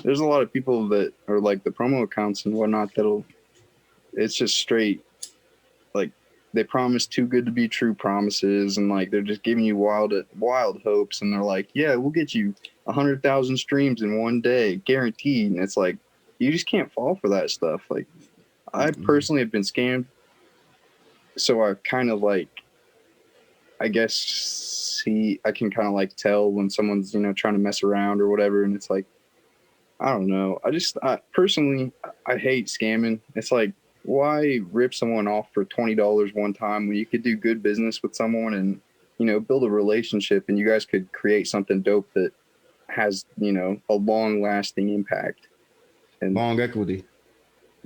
there's a lot of people that are like the promo accounts and whatnot it's just straight, like, they promise too good to be true promises, and like they're just giving you wild hopes, and they're like, yeah, we'll get you 100,000 streams in one day, guaranteed. And it's like, you just can't fall for that stuff. Like, I personally have been scammed, so I kind of like, I guess I can kind of like tell when someone's, trying to mess around or whatever. And it's like, I don't know. I personally hate scamming. It's like, why rip someone off for $20 one time when you could do good business with someone and, build a relationship, and you guys could create something dope that has, a long lasting impact and long equity.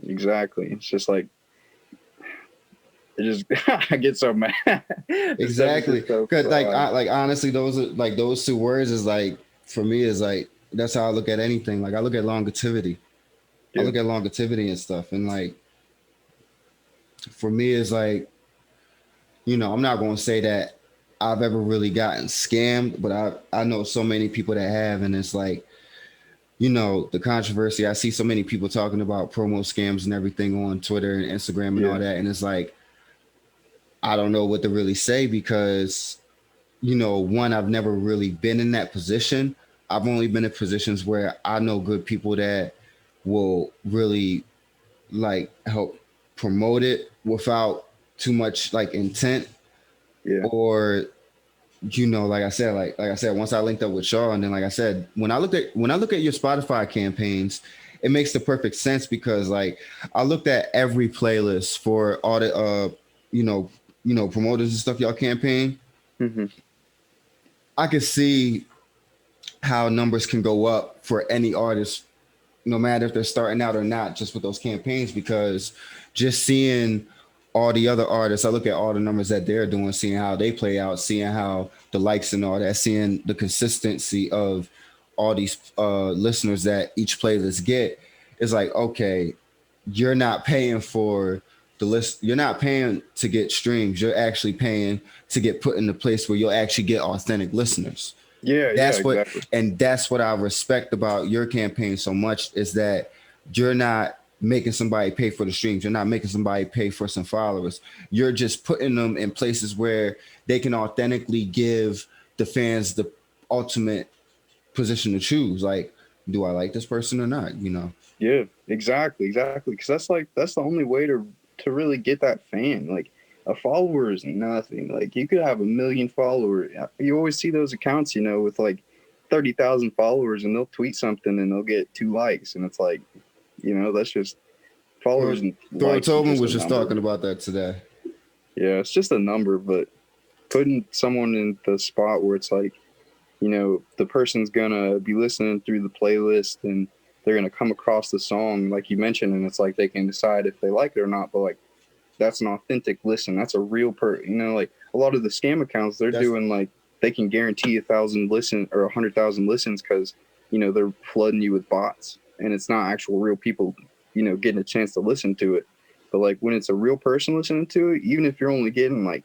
Exactly. It's just like, it just I get so mad. Exactly, because like honestly, those are like those two words is like, for me, is like, that's how I look at anything. Like, I look at longevity. I look at longevity and stuff, and like, for me, it's like, I'm not going to say that I've ever really gotten scammed, but I know so many people that have, and it's like, the controversy. I see so many people talking about promo scams and everything on Twitter and Instagram and all that, and it's like, I don't know what to really say, because one, I've never really been in that position. I've only been in positions where I know good people that will really like help promote it without too much like intent. Or like I said, once I linked up with Shaw, and then like I said, when I look at your Spotify campaigns, it makes the perfect sense, because like, I looked at every playlist for all the promoters and stuff y'all campaign. Mm-hmm. I could see how numbers can go up for any artist, no matter if they're starting out or not, just with those campaigns, because just seeing all the other artists, I look at all the numbers that they're doing, seeing how they play out, seeing how the likes and all that, seeing the consistency of all these listeners that each playlist get. It's like, okay, you're not paying for the list. You're not paying to get streams. You're actually paying to get put in the place where you'll actually get authentic listeners. Exactly. And that's what I respect about your campaign so much, is that you're not making somebody pay for the streams. You're not making somebody pay for some followers. You're just putting them in places where they can authentically give the fans the ultimate position to choose. Like, do I like this person or not? You know. Yeah, exactly. Because that's the only way to really get that fan. Like a follower is nothing. Like you could have 1 million followers. You always see those accounts, with like 30,000 followers, and they'll tweet something and they'll get 2 likes, and it's like, that's just followers Thor, and Thor likes are Tobin just a was just number. talking about that today. Yeah, it's just a number, but putting someone in the spot where it's like, the person's gonna be listening through the playlist and they're gonna come across the song like you mentioned, and it's like they can decide if they like it or not. But like that's an authentic listen. That's a real like a lot of the scam accounts, they're That's doing like they can guarantee 1,000 listen or 100,000 listens because they're flooding you with bots, and it's not actual real people getting a chance to listen to it. But like when it's a real person listening to it, even if you're only getting like,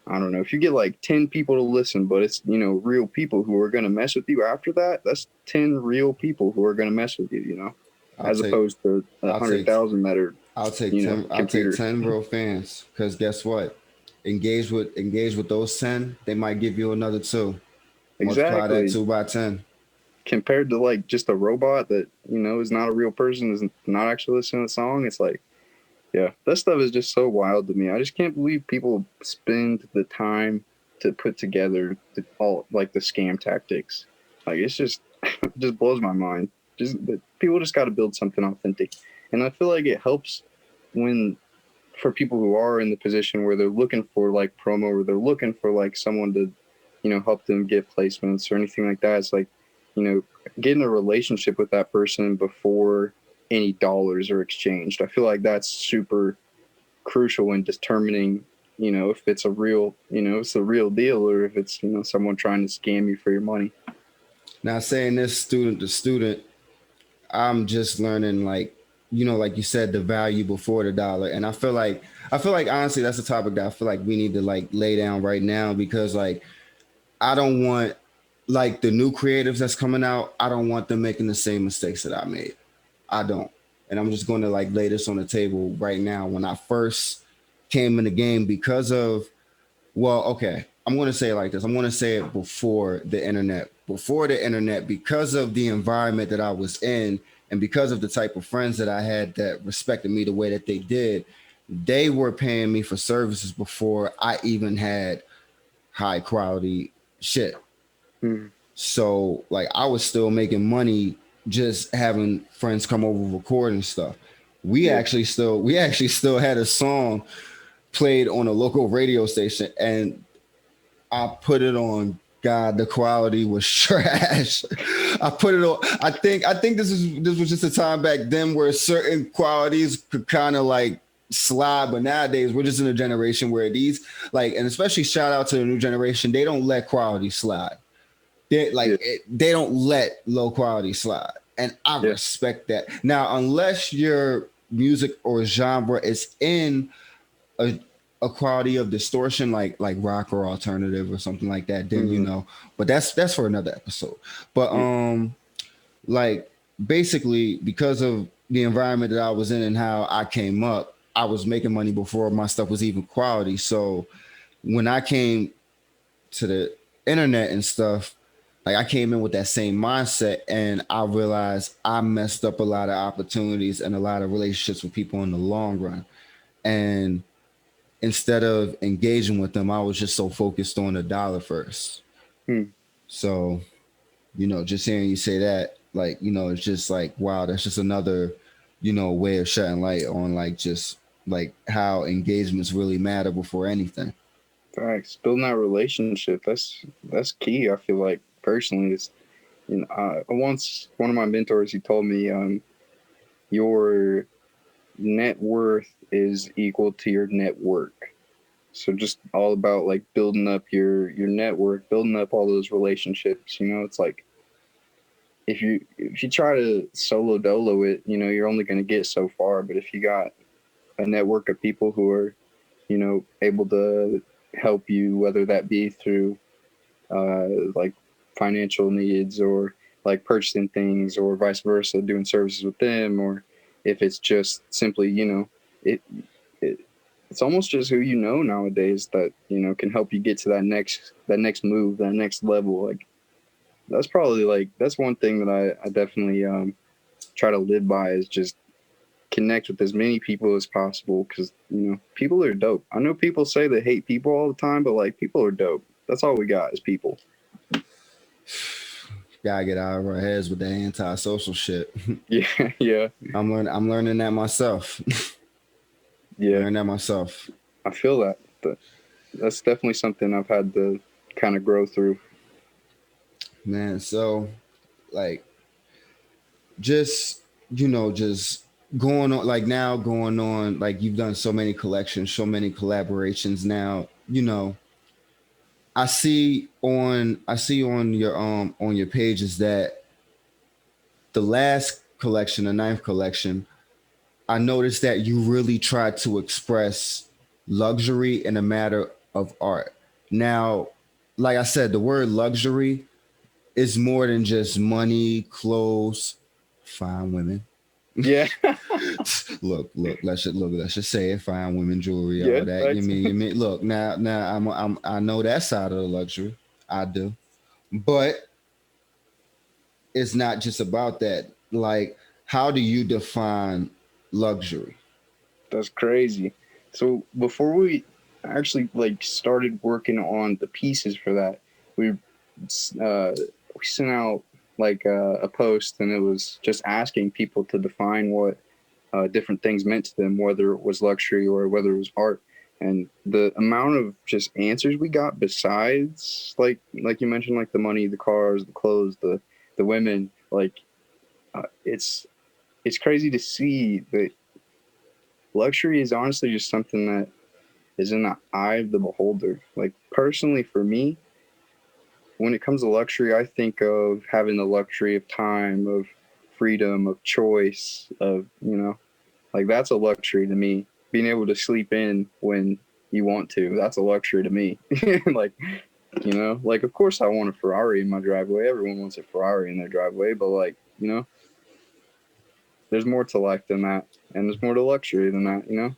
I don't know, if you get like 10 people to listen, but it's, real people who are going to mess with you after that, that's 10 real people who are going to mess with you, I'll as take opposed to I'll take 100,000 that are, I'll take computers. 10 real fans, because guess what? Engage with those 10, they might give you another two. Multiply that Exactly. 2 by 10. Compared to like just a robot that, is not a real person, is not actually listening to the song. It's like, yeah, that stuff is just so wild to me. I just can't believe people spend the time to put together all like the scam tactics. Like it's just it just blows my mind. Just people just got to build something authentic, and I feel like it helps when for people who are in the position where they're looking for like promo, or they're looking for like someone to, help them get placements or anything like that. It's like, getting a relationship with that person before any dollars are exchanged. I feel like that's super crucial in determining, if it's a real, it's a real deal, or if it's, someone trying to scam you for your money. Now, saying this student to student, I'm just learning, like, like you said, the value before the dollar. And I feel like honestly that's a topic that I feel like we need to like lay down right now, because like I don't want, like, the new creatives that's coming out, I don't want them making the same mistakes that I made. I don't. And I'm just going to like lay this on the table right now. When I first came in the game, because of, well, okay, I'm going to say it like this. I'm going to say it before the internet. Before the internet, because of the environment that I was in, and because of the type of friends that I had that respected me the way that they did, they were paying me for services before I even had high quality shit. Mm. So like I was still making money just having friends come over record and stuff. We Yeah. actually still we actually still had a song played on a local radio station, and I put it on. God, the quality was trash. I put it on. I think this was just a time back then where certain qualities could kind of like slide, but nowadays we're just in a generation where these, like, and especially shout out to the new generation, they don't let quality slide. Yeah. They don't let low quality slide, and I Yeah. respect that. Now, unless your music or genre is in a, a quality of distortion, like rock or alternative or something like that, then Mm. But that's for another episode. But Yeah. like, basically, because of the environment that I was in and how I came up, I was making money before my stuff was even quality. So when I came to the internet and stuff, like I came in with that same mindset, and I realized I messed up a lot of opportunities and a lot of relationships with people in the long run. And instead of engaging with them, I was just so focused on the dollar first. Mm. So, just hearing you say that, like, it's just like, wow, that's just another, way of shedding light on like just like how engagements really matter before anything. Facts. Building that relationship. That's key. I feel like personally, is once one of my mentors, he told me, your net worth is equal to your network. So just all about like building up your network, building up all those relationships. It's like if you try to solo dolo it, you're only going to get so far. But if you got a network of people who are, able to help you, whether that be through like financial needs, or like purchasing things, or vice versa, doing services with them, or if it's just simply, it, it it's almost just who nowadays that can help you get to that next move, that next level. Like that's probably like that's one thing that I definitely try to live by is just connect with as many people as possible because people are dope. I know people say they hate people all the time, but like people are dope. That's all we got is people. Gotta get out of our heads with the anti-social shit. Yeah, yeah, I'm learning that myself. yeah. Learning that myself. I feel that. That's definitely something I've had to kind of grow through. Man, so like just just going on like now going on like you've done so many collections, so many collaborations now, I see on your pages that the last collection, the ninth collection, I noticed that you really tried to express luxury in a matter of art. Now, like I said, the word luxury is more than just money, clothes, fine women. Yeah, Let's just say it, fine women, jewelry, yeah. all that. You Thanks. mean, look, now I know that side of the luxury. I do. But it's not just about that. Like, how do you define luxury? That's crazy. So before we actually like started working on the pieces for that, we we sent out like a post, and it was just asking people to define what different things meant to them, whether it was luxury or whether it was art. And the amount of just answers we got, besides like you mentioned, like the money, the cars, the clothes, the women, like it's crazy to see that luxury is honestly just something that is in the eye of the beholder. Like personally, for me, when it comes to luxury, I think of having the luxury of time, of freedom, of choice, of like that's a luxury to me. Being able to sleep in when you want to, that's a luxury to me. Like like of course I want a Ferrari in my driveway. Everyone wants a Ferrari in their driveway, but like there's more to life than that, and there's more to luxury than that.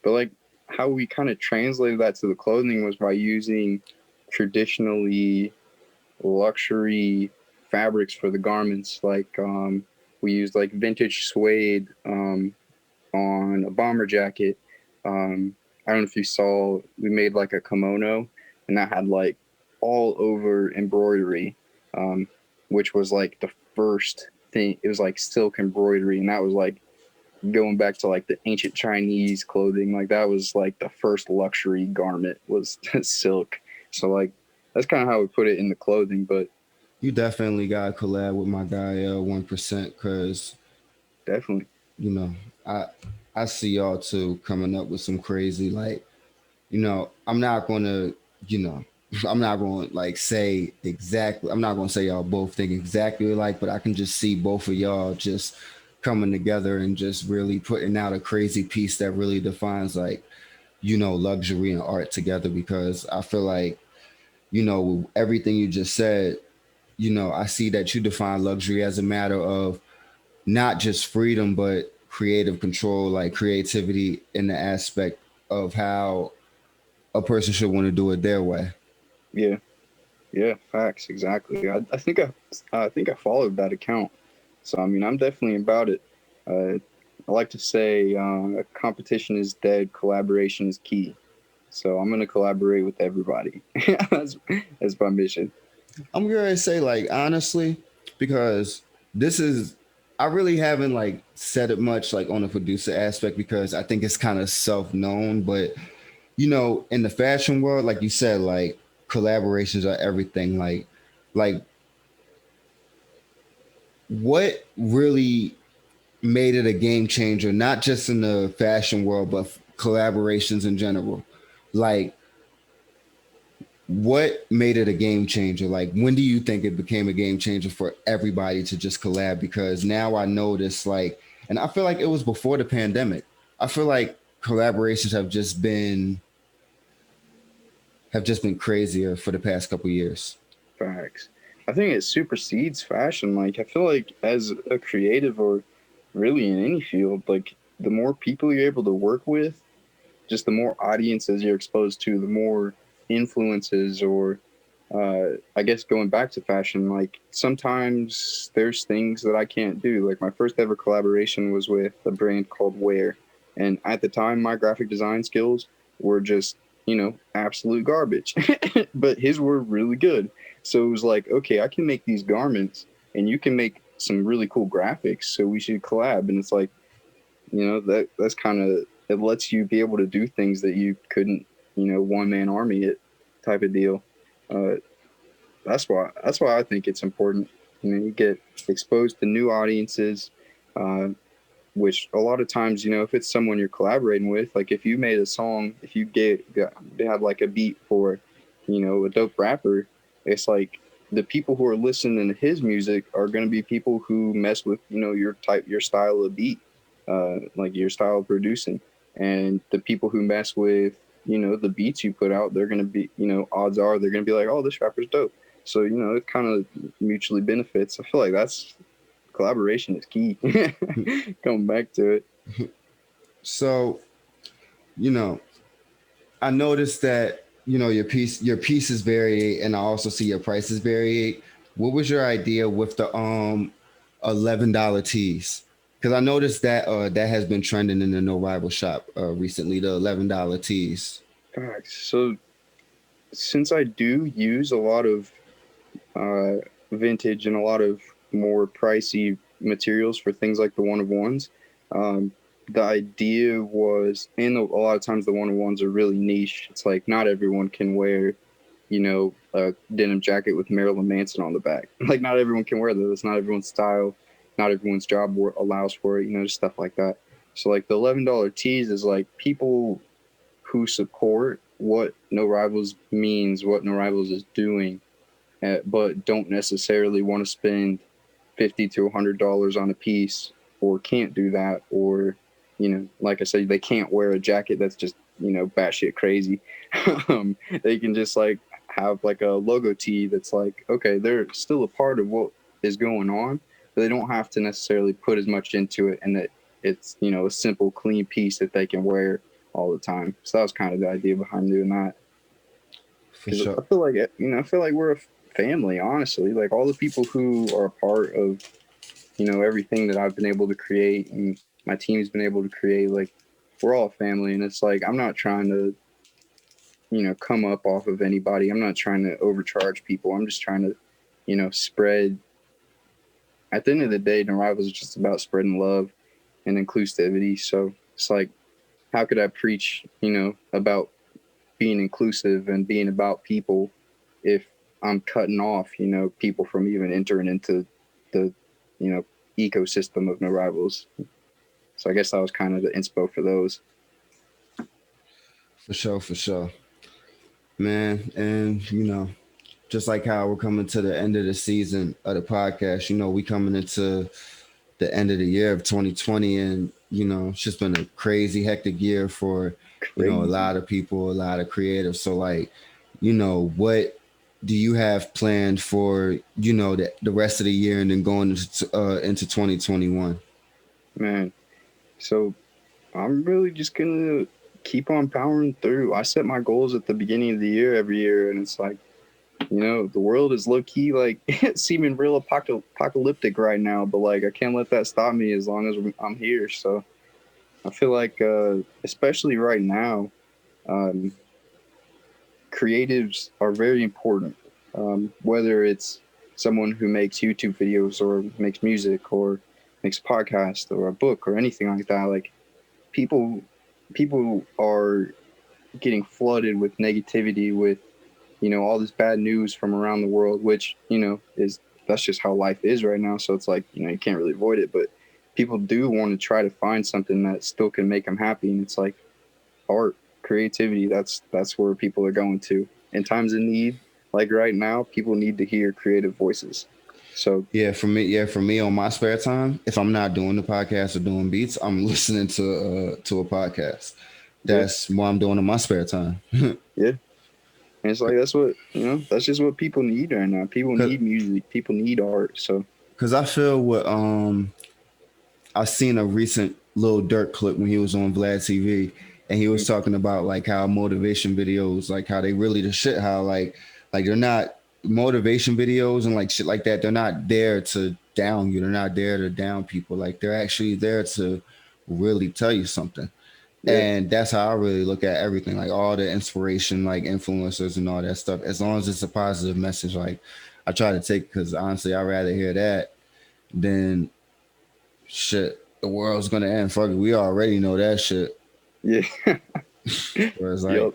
But like how we kind of translated that to the clothing was by using traditionally luxury fabrics for the garments. Like we used like vintage suede on a bomber jacket. I don't know if you saw, we made like a kimono, and that had like all over embroidery, um, which was like the first thing. It was like silk embroidery, and that was like going back to like the ancient Chinese clothing. Like that was like the first luxury garment was silk. So like that's kind of how we put it in the clothing. But You definitely got to collab with my guy 1% because definitely, you know I I see y'all too coming up with some crazy like I'm not gonna you know I'm not gonna like say exactly. I'm not gonna say y'all both think exactly alike, but I can just see both of y'all just coming together and just really putting out a crazy piece that really defines like luxury and art together because I feel like everything you just said. I see that you define luxury as a matter of not just freedom, but creative control, like creativity in the aspect of how a person should want to do it their way. yeah, yeah, facts, exactly. I think I followed that account. So I mean, I'm definitely about it. Uh, I like to say competition is dead, collaboration is key. So I'm gonna collaborate with everybody. that's that's my mission. I'm gonna say like honestly, because this is I really haven't like said it much like on the producer aspect because I think it's kind of self known, but in the fashion world, like you said, like collaborations are everything. Like what really made it a game changer, not just in the fashion world, but collaborations in general. Like, what made it a game changer? Like, when do you think it became a game changer for everybody to just collab? Because now I notice, like, and I feel like it was before the pandemic. I feel like collaborations have just been crazier for the past couple years. Facts. I think it supersedes fashion. Like I feel like as a creative or really in any field, like the more people you're able to work with, just the more audiences you're exposed to, the more influences or I guess going back to fashion, like sometimes there's things that I can't do. Like my first ever collaboration was with a brand called LMWRY, and at the time my graphic design skills were just, absolute garbage. But his were really good. So it was like, okay, I can make these garments and you can make some really cool graphics, so we should collab. And it's like, that's kind of, it lets you be able to do things that you couldn't, one man army it type of deal. uh, that's why I think it's important. You get exposed to new audiences, uh, which a lot of times, if it's someone you're collaborating with, like if you made a song, if you have like a beat for, a dope rapper, it's like the people who are listening to his music are going to be people who mess with, your style of beat, like your style of producing, and the people who mess with, the beats you put out, they're going to be, odds are they're going to be like, oh, this rapper's dope. So, it kind of mutually benefits. I feel like that's collaboration is key. Coming back to it. So, you know, I noticed that your pieces vary, and I also see your prices vary. What was your idea with the $11 tees? Because I noticed that that has been trending in the No Rival shop recently. The $11 tees. Facts. So since I do use a lot of uh, vintage and a lot of more pricey materials for things like the one of ones, um, the idea was, and a lot of times the one of ones are really niche. It's like not everyone can wear, a denim jacket with Marilyn Manson on the back. Like not everyone can wear that. It's not everyone's style. Not everyone's job allows for it. Just stuff like that. So like the $11 tees is like people who support what No Rivals means, what No Rivals is doing, but don't necessarily want to spend $50 to $100 on a piece, or can't do that, or like I said, they can't wear a jacket that's just batshit crazy. They can just like have like a logo tee that's like, okay, they're still a part of what is going on, but they don't have to necessarily put as much into it, and that it's a simple, clean piece that they can wear all the time. So that was kind of the idea behind doing that. For Because sure. I feel like we're a family, honestly. Like all the people who are a part of, everything that I've been able to create and my team's been able to create, like we're all a family. And it's like, I'm not trying to, come up off of anybody. I'm not trying to overcharge people. I'm just trying to, spread. At the end of the day, No Rivals is just about spreading love and inclusivity. So it's like, how could I preach, about being inclusive and being about people if I'm cutting off, people from even entering into the, you know, ecosystem of No Rivals. So I guess that was kind of the inspo for those. For sure. For sure. Man, and just like how we're coming to the end of the season of the podcast, we coming into the end of the year of 2020, and it's just been a crazy hectic year for a Crazy. lot of people, a lot of creatives. So like, what do you have planned for the rest of the year, and then going into 2021? Man. So I'm really just gonna keep on powering through. I set my goals at the beginning of the year every year, and it's like, the world is low key like seeming real apocalyptic right now, but like I can't let that stop me as long as I'm here. So I feel like, especially right now, um, creatives are very important. Whether it's someone who makes YouTube videos or makes music or makes a podcast or a book or anything like that, like people people are getting flooded with negativity, with all this bad news from around the world, which is, that's just how life is right now. So it's like, you can't really avoid it, but people do want to try to find something that still can make them happy, and it's like art, creativity. That's where people are going to in times of need. Like right now, people need to hear creative voices. So Yeah, for me on my spare time, if I'm not doing the podcast or doing beats, I'm listening to a podcast. yeah, That's what I'm doing in my spare time. yeah. And it's like that's what that's just what people need right now. People Cause, need music. People need art. So Cause I feel what I seen a recent Lil Durk clip when he was on Vlad TV, and he was talking about like how motivation videos, like how they really the shit, how like they're not motivation videos and like shit like that, they're not there to down you. They're not there to down people. Like they're actually there to really tell you something. Yeah. And that's how I really look at everything. Like all the inspiration, like influencers and all that stuff. As long as it's a positive message, like I try to take, because honestly, I'd rather hear that than shit. The world's gonna end. Fuck it, we already know that shit. Yeah. Whereas like Yep.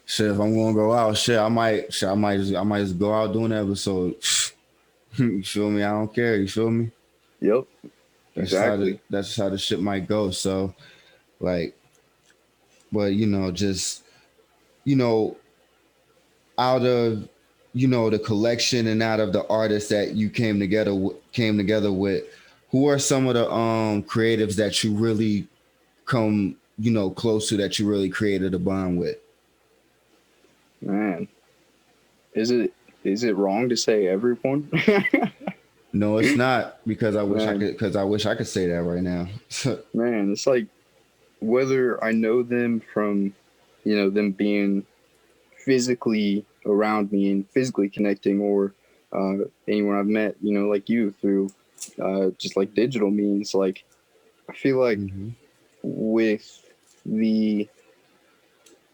shit, if I'm gonna go out, I might just go out doing that episode. You feel me? I don't care. You feel me? Yep. Exactly. That's just how the shit might go. So like, but just you know, out of the collection and out of the artists that you came together with, who are some of the creatives that you really come close to, that you really created a bond with? Man, is it wrong to say everyone? No, it's not, because Man, I wish I could say that right now. man, it's like whether I know them from, them being physically around me and physically connecting, or anyone I've met, like you, through just like digital means. Like, I feel like Hmm. with the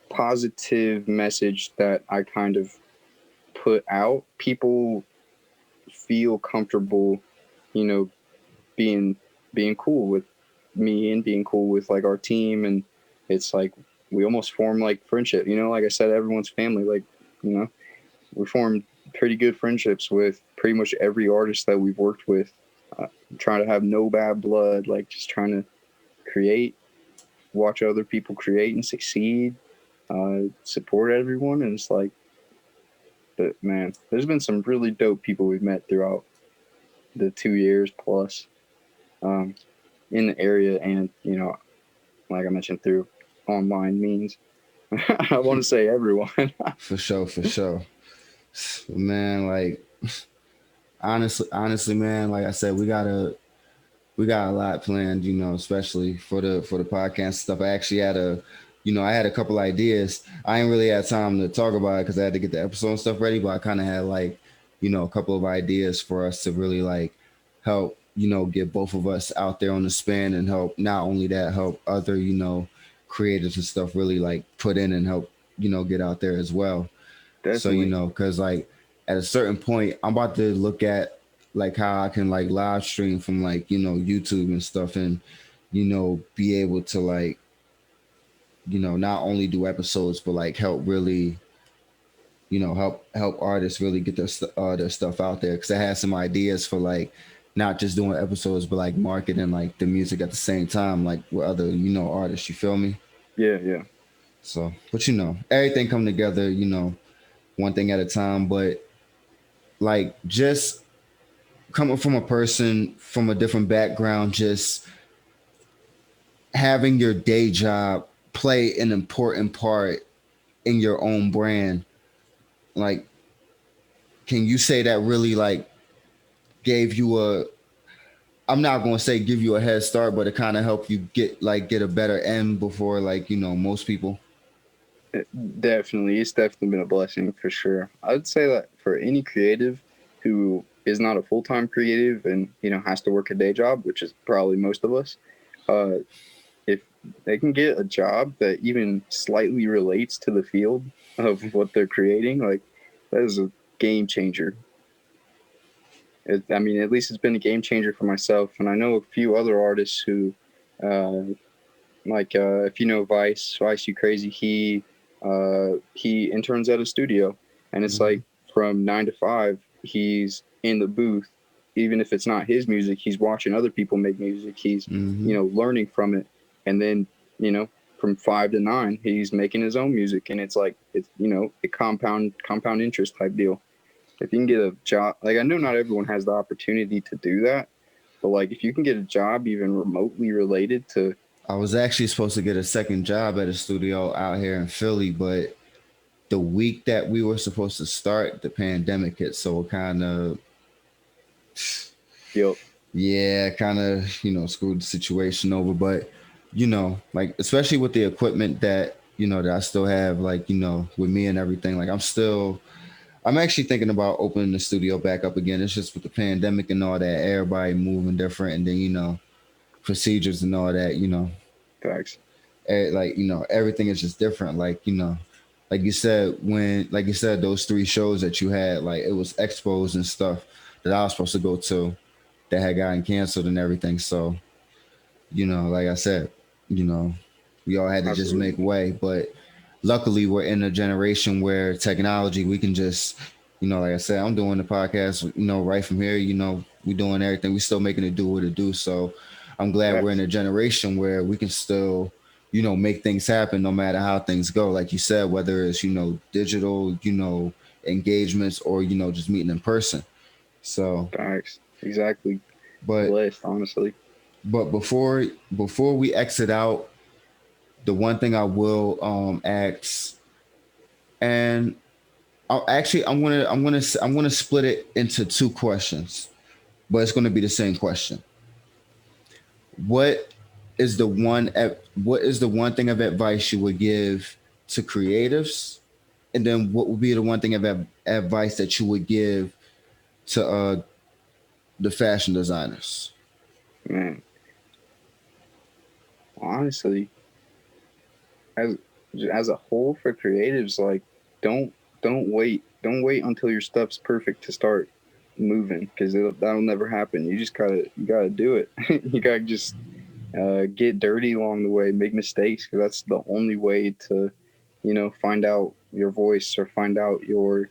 positive message that I kind of put out, people feel comfortable, you know, being being cool with me and being cool with like our team. And it's like we almost form like friendship, like I said, everyone's family. Like, you know we formed pretty good friendships with pretty much every artist that we've worked with. Trying to have no bad blood, like just trying to create, watch other people create and succeed, support everyone. And it's like, but man, there's been some really dope people we've met throughout the 2 years plus, um, in the area. And like I mentioned, through online means. I want to say everyone. For sure, for sure. Man, like honestly, man, like I said, we got a lot planned, especially for the podcast stuff. I actually had I had a couple ideas. I ain't really had time to talk about it because I had to get the episode and stuff ready, but I kind of had like, a couple of ideas for us to really like help, get both of us out there on the spin, and help, not only that, help other, creators and stuff really like put in and help, get out there as well. So, Definitely. because like at a certain point, I'm about to look at like how I can like live stream from like, YouTube and stuff, and, be able to like, not only do episodes, but like help really, help artists really get their stuff out there. Cause I had some ideas for like, not just doing episodes, but like marketing like the music at the same time, like with other, artists, you feel me? Yeah, yeah. So, but everything come together, one thing at a time. But like just coming from a person from a different background, just having your day job play an important part in your own brand, like, can you say that really like gave you a, I'm not going to say give you a head start, but it kind of helped you get a better end before like, most people? Definitely, it's definitely been a blessing for sure. I would say that for any creative who is not a full time creative and has to work a day job, which is probably most of us, uh, if they can get a job that even slightly relates to the field of what they're creating, like that is a game changer. I mean, at least it's been a game changer for myself, and I know a few other artists who, uh, if you know Vice, you crazy. He interns at a studio, and it's Mm-hmm. like from 9 to 5, he's in the booth. Even if it's not his music, he's watching other people make music. He's Mm-hmm. learning from it, and then you know from 5 to 9, he's making his own music, and it's like it's a compound interest type deal. If you can get a job, like I know not everyone has the opportunity to do that, but like if you can get a job even remotely related to. I was actually supposed to get a second job at a studio out here in Philly, but the week that we were supposed to start, the pandemic hit. So it kind of, Yep. yeah, kind of, screwed the situation over. But, like, especially with the equipment that, that I still have, like, with me and everything, like, I'm actually thinking about opening the studio back up again. It's just with the pandemic and all that, everybody moving different, and then procedures and all that. Facts. Like everything is just different. Like like you said, those three shows that you had, like it was expos and stuff that I was supposed to go to that had gotten canceled and everything. So like I said, you know, we all had to just make Absolutely. way. But luckily, we're in a generation where technology, we can just, like I said, I'm doing the podcast, right from here. We doing everything. We still making it do what it do. So I'm glad we're in Facts. a generation where we can still, make things happen no matter how things go. Like you said, whether it's, digital, engagements or, just meeting in person. So, Facts. Exactly. but Blessed, honestly. before we exit out, the one thing I will ask, and I'm gonna split it into two questions, but it's gonna be the same question. What what is the one thing of advice you would give to creatives, and then what would be the one thing of advice that you would give to the fashion designers? Man, honestly, as as a whole for creatives, like don't don't wait until your stuff's perfect to start moving, because that'll never happen. You gotta do it. You gotta just get dirty along the way, make mistakes, because that's the only way to find out your voice or find out your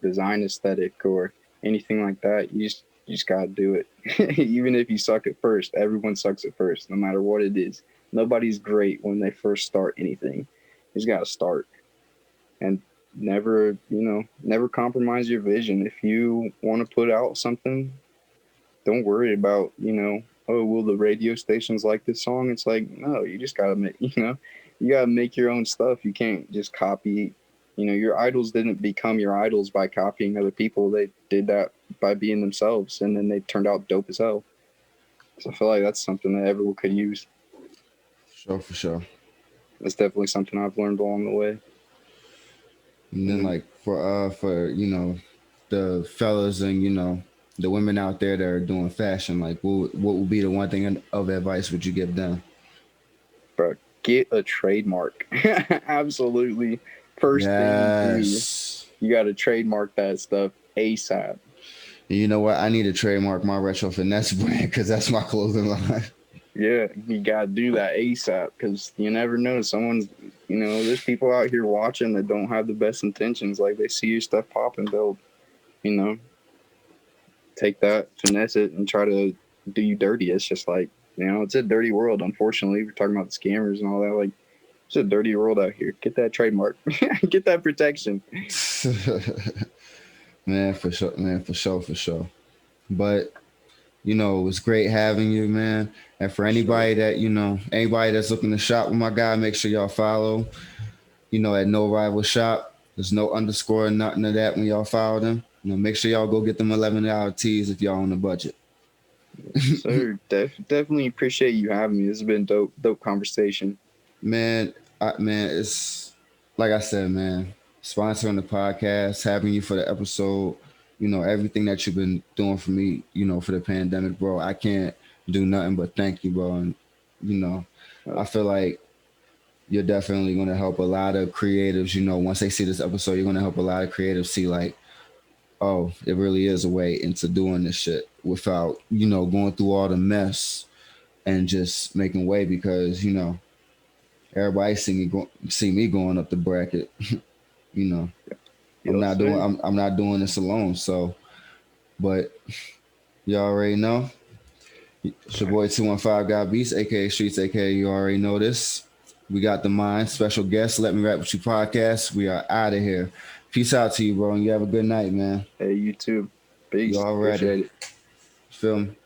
design aesthetic or anything like that. You just gotta do it. Even if you suck at first, everyone sucks at first, no matter what it is. Nobody's great when they first start anything. You just gotta start, and never compromise your vision. If you want to put out something, don't worry about oh, will the radio stations like this song. It's like, no, you just gotta make you gotta make your own stuff. You can't just copy. Your idols didn't become your idols by copying other people. They did that by being themselves, and then they turned out dope as hell. So I feel like that's something that everyone could use. Sure, for sure. That's definitely something I've learned along the way. And then And like for the fellas and the women out there that are doing fashion, like what would be the one thing of advice would you give them? bro, get a trademark. Absolutely. First thing you do, Yes. you got to trademark that stuff ASAP. And you know what? I need to trademark my retro finesse brand because that's my clothing line. Yeah, you got to do that ASAP, because you never know. There's people out here watching that don't have the best intentions. Like, they see your stuff popping, they'll, you know, take that, finesse it, and try to do you dirty. It's just like, it's a dirty world, unfortunately. We're talking about the scammers and all that. Like, it's a dirty world out here. Get that trademark, get that protection. Man, for sure, man, for sure, for sure. But it was great having you, man. And for Sure. anybody that's looking to shop with my guy, make sure y'all follow. At No Rival Shop. There's no underscore, nothing of that when y'all follow them. Make sure y'all go get them $11 tees if y'all on the budget. Sir, definitely appreciate you having me. This has been dope conversation. Man, it's like I said, man. Sponsoring the podcast, having you for the episode. Everything that you've been doing for me. For the pandemic, bro. I can't do nothing but thank you, bro. And Uh, I feel like you're definitely going to help a lot of creatives. Once they see this episode, you're going to help a lot of creatives see like, oh, it really is a way into doing this shit without going through all the mess and just making way because everybody see me going up the bracket. you know, yes, sir. I'm not doing this alone. So, but you already know. It's your boy 215 God Beats, aka Streets, aka you already know this. We got the mind, special guest, Let Me Rap With You podcast. We are out of here. Peace out to you, bro, and you have a good night, man. Hey, you too. You Peace. all ready? Appreciate it. Feel me?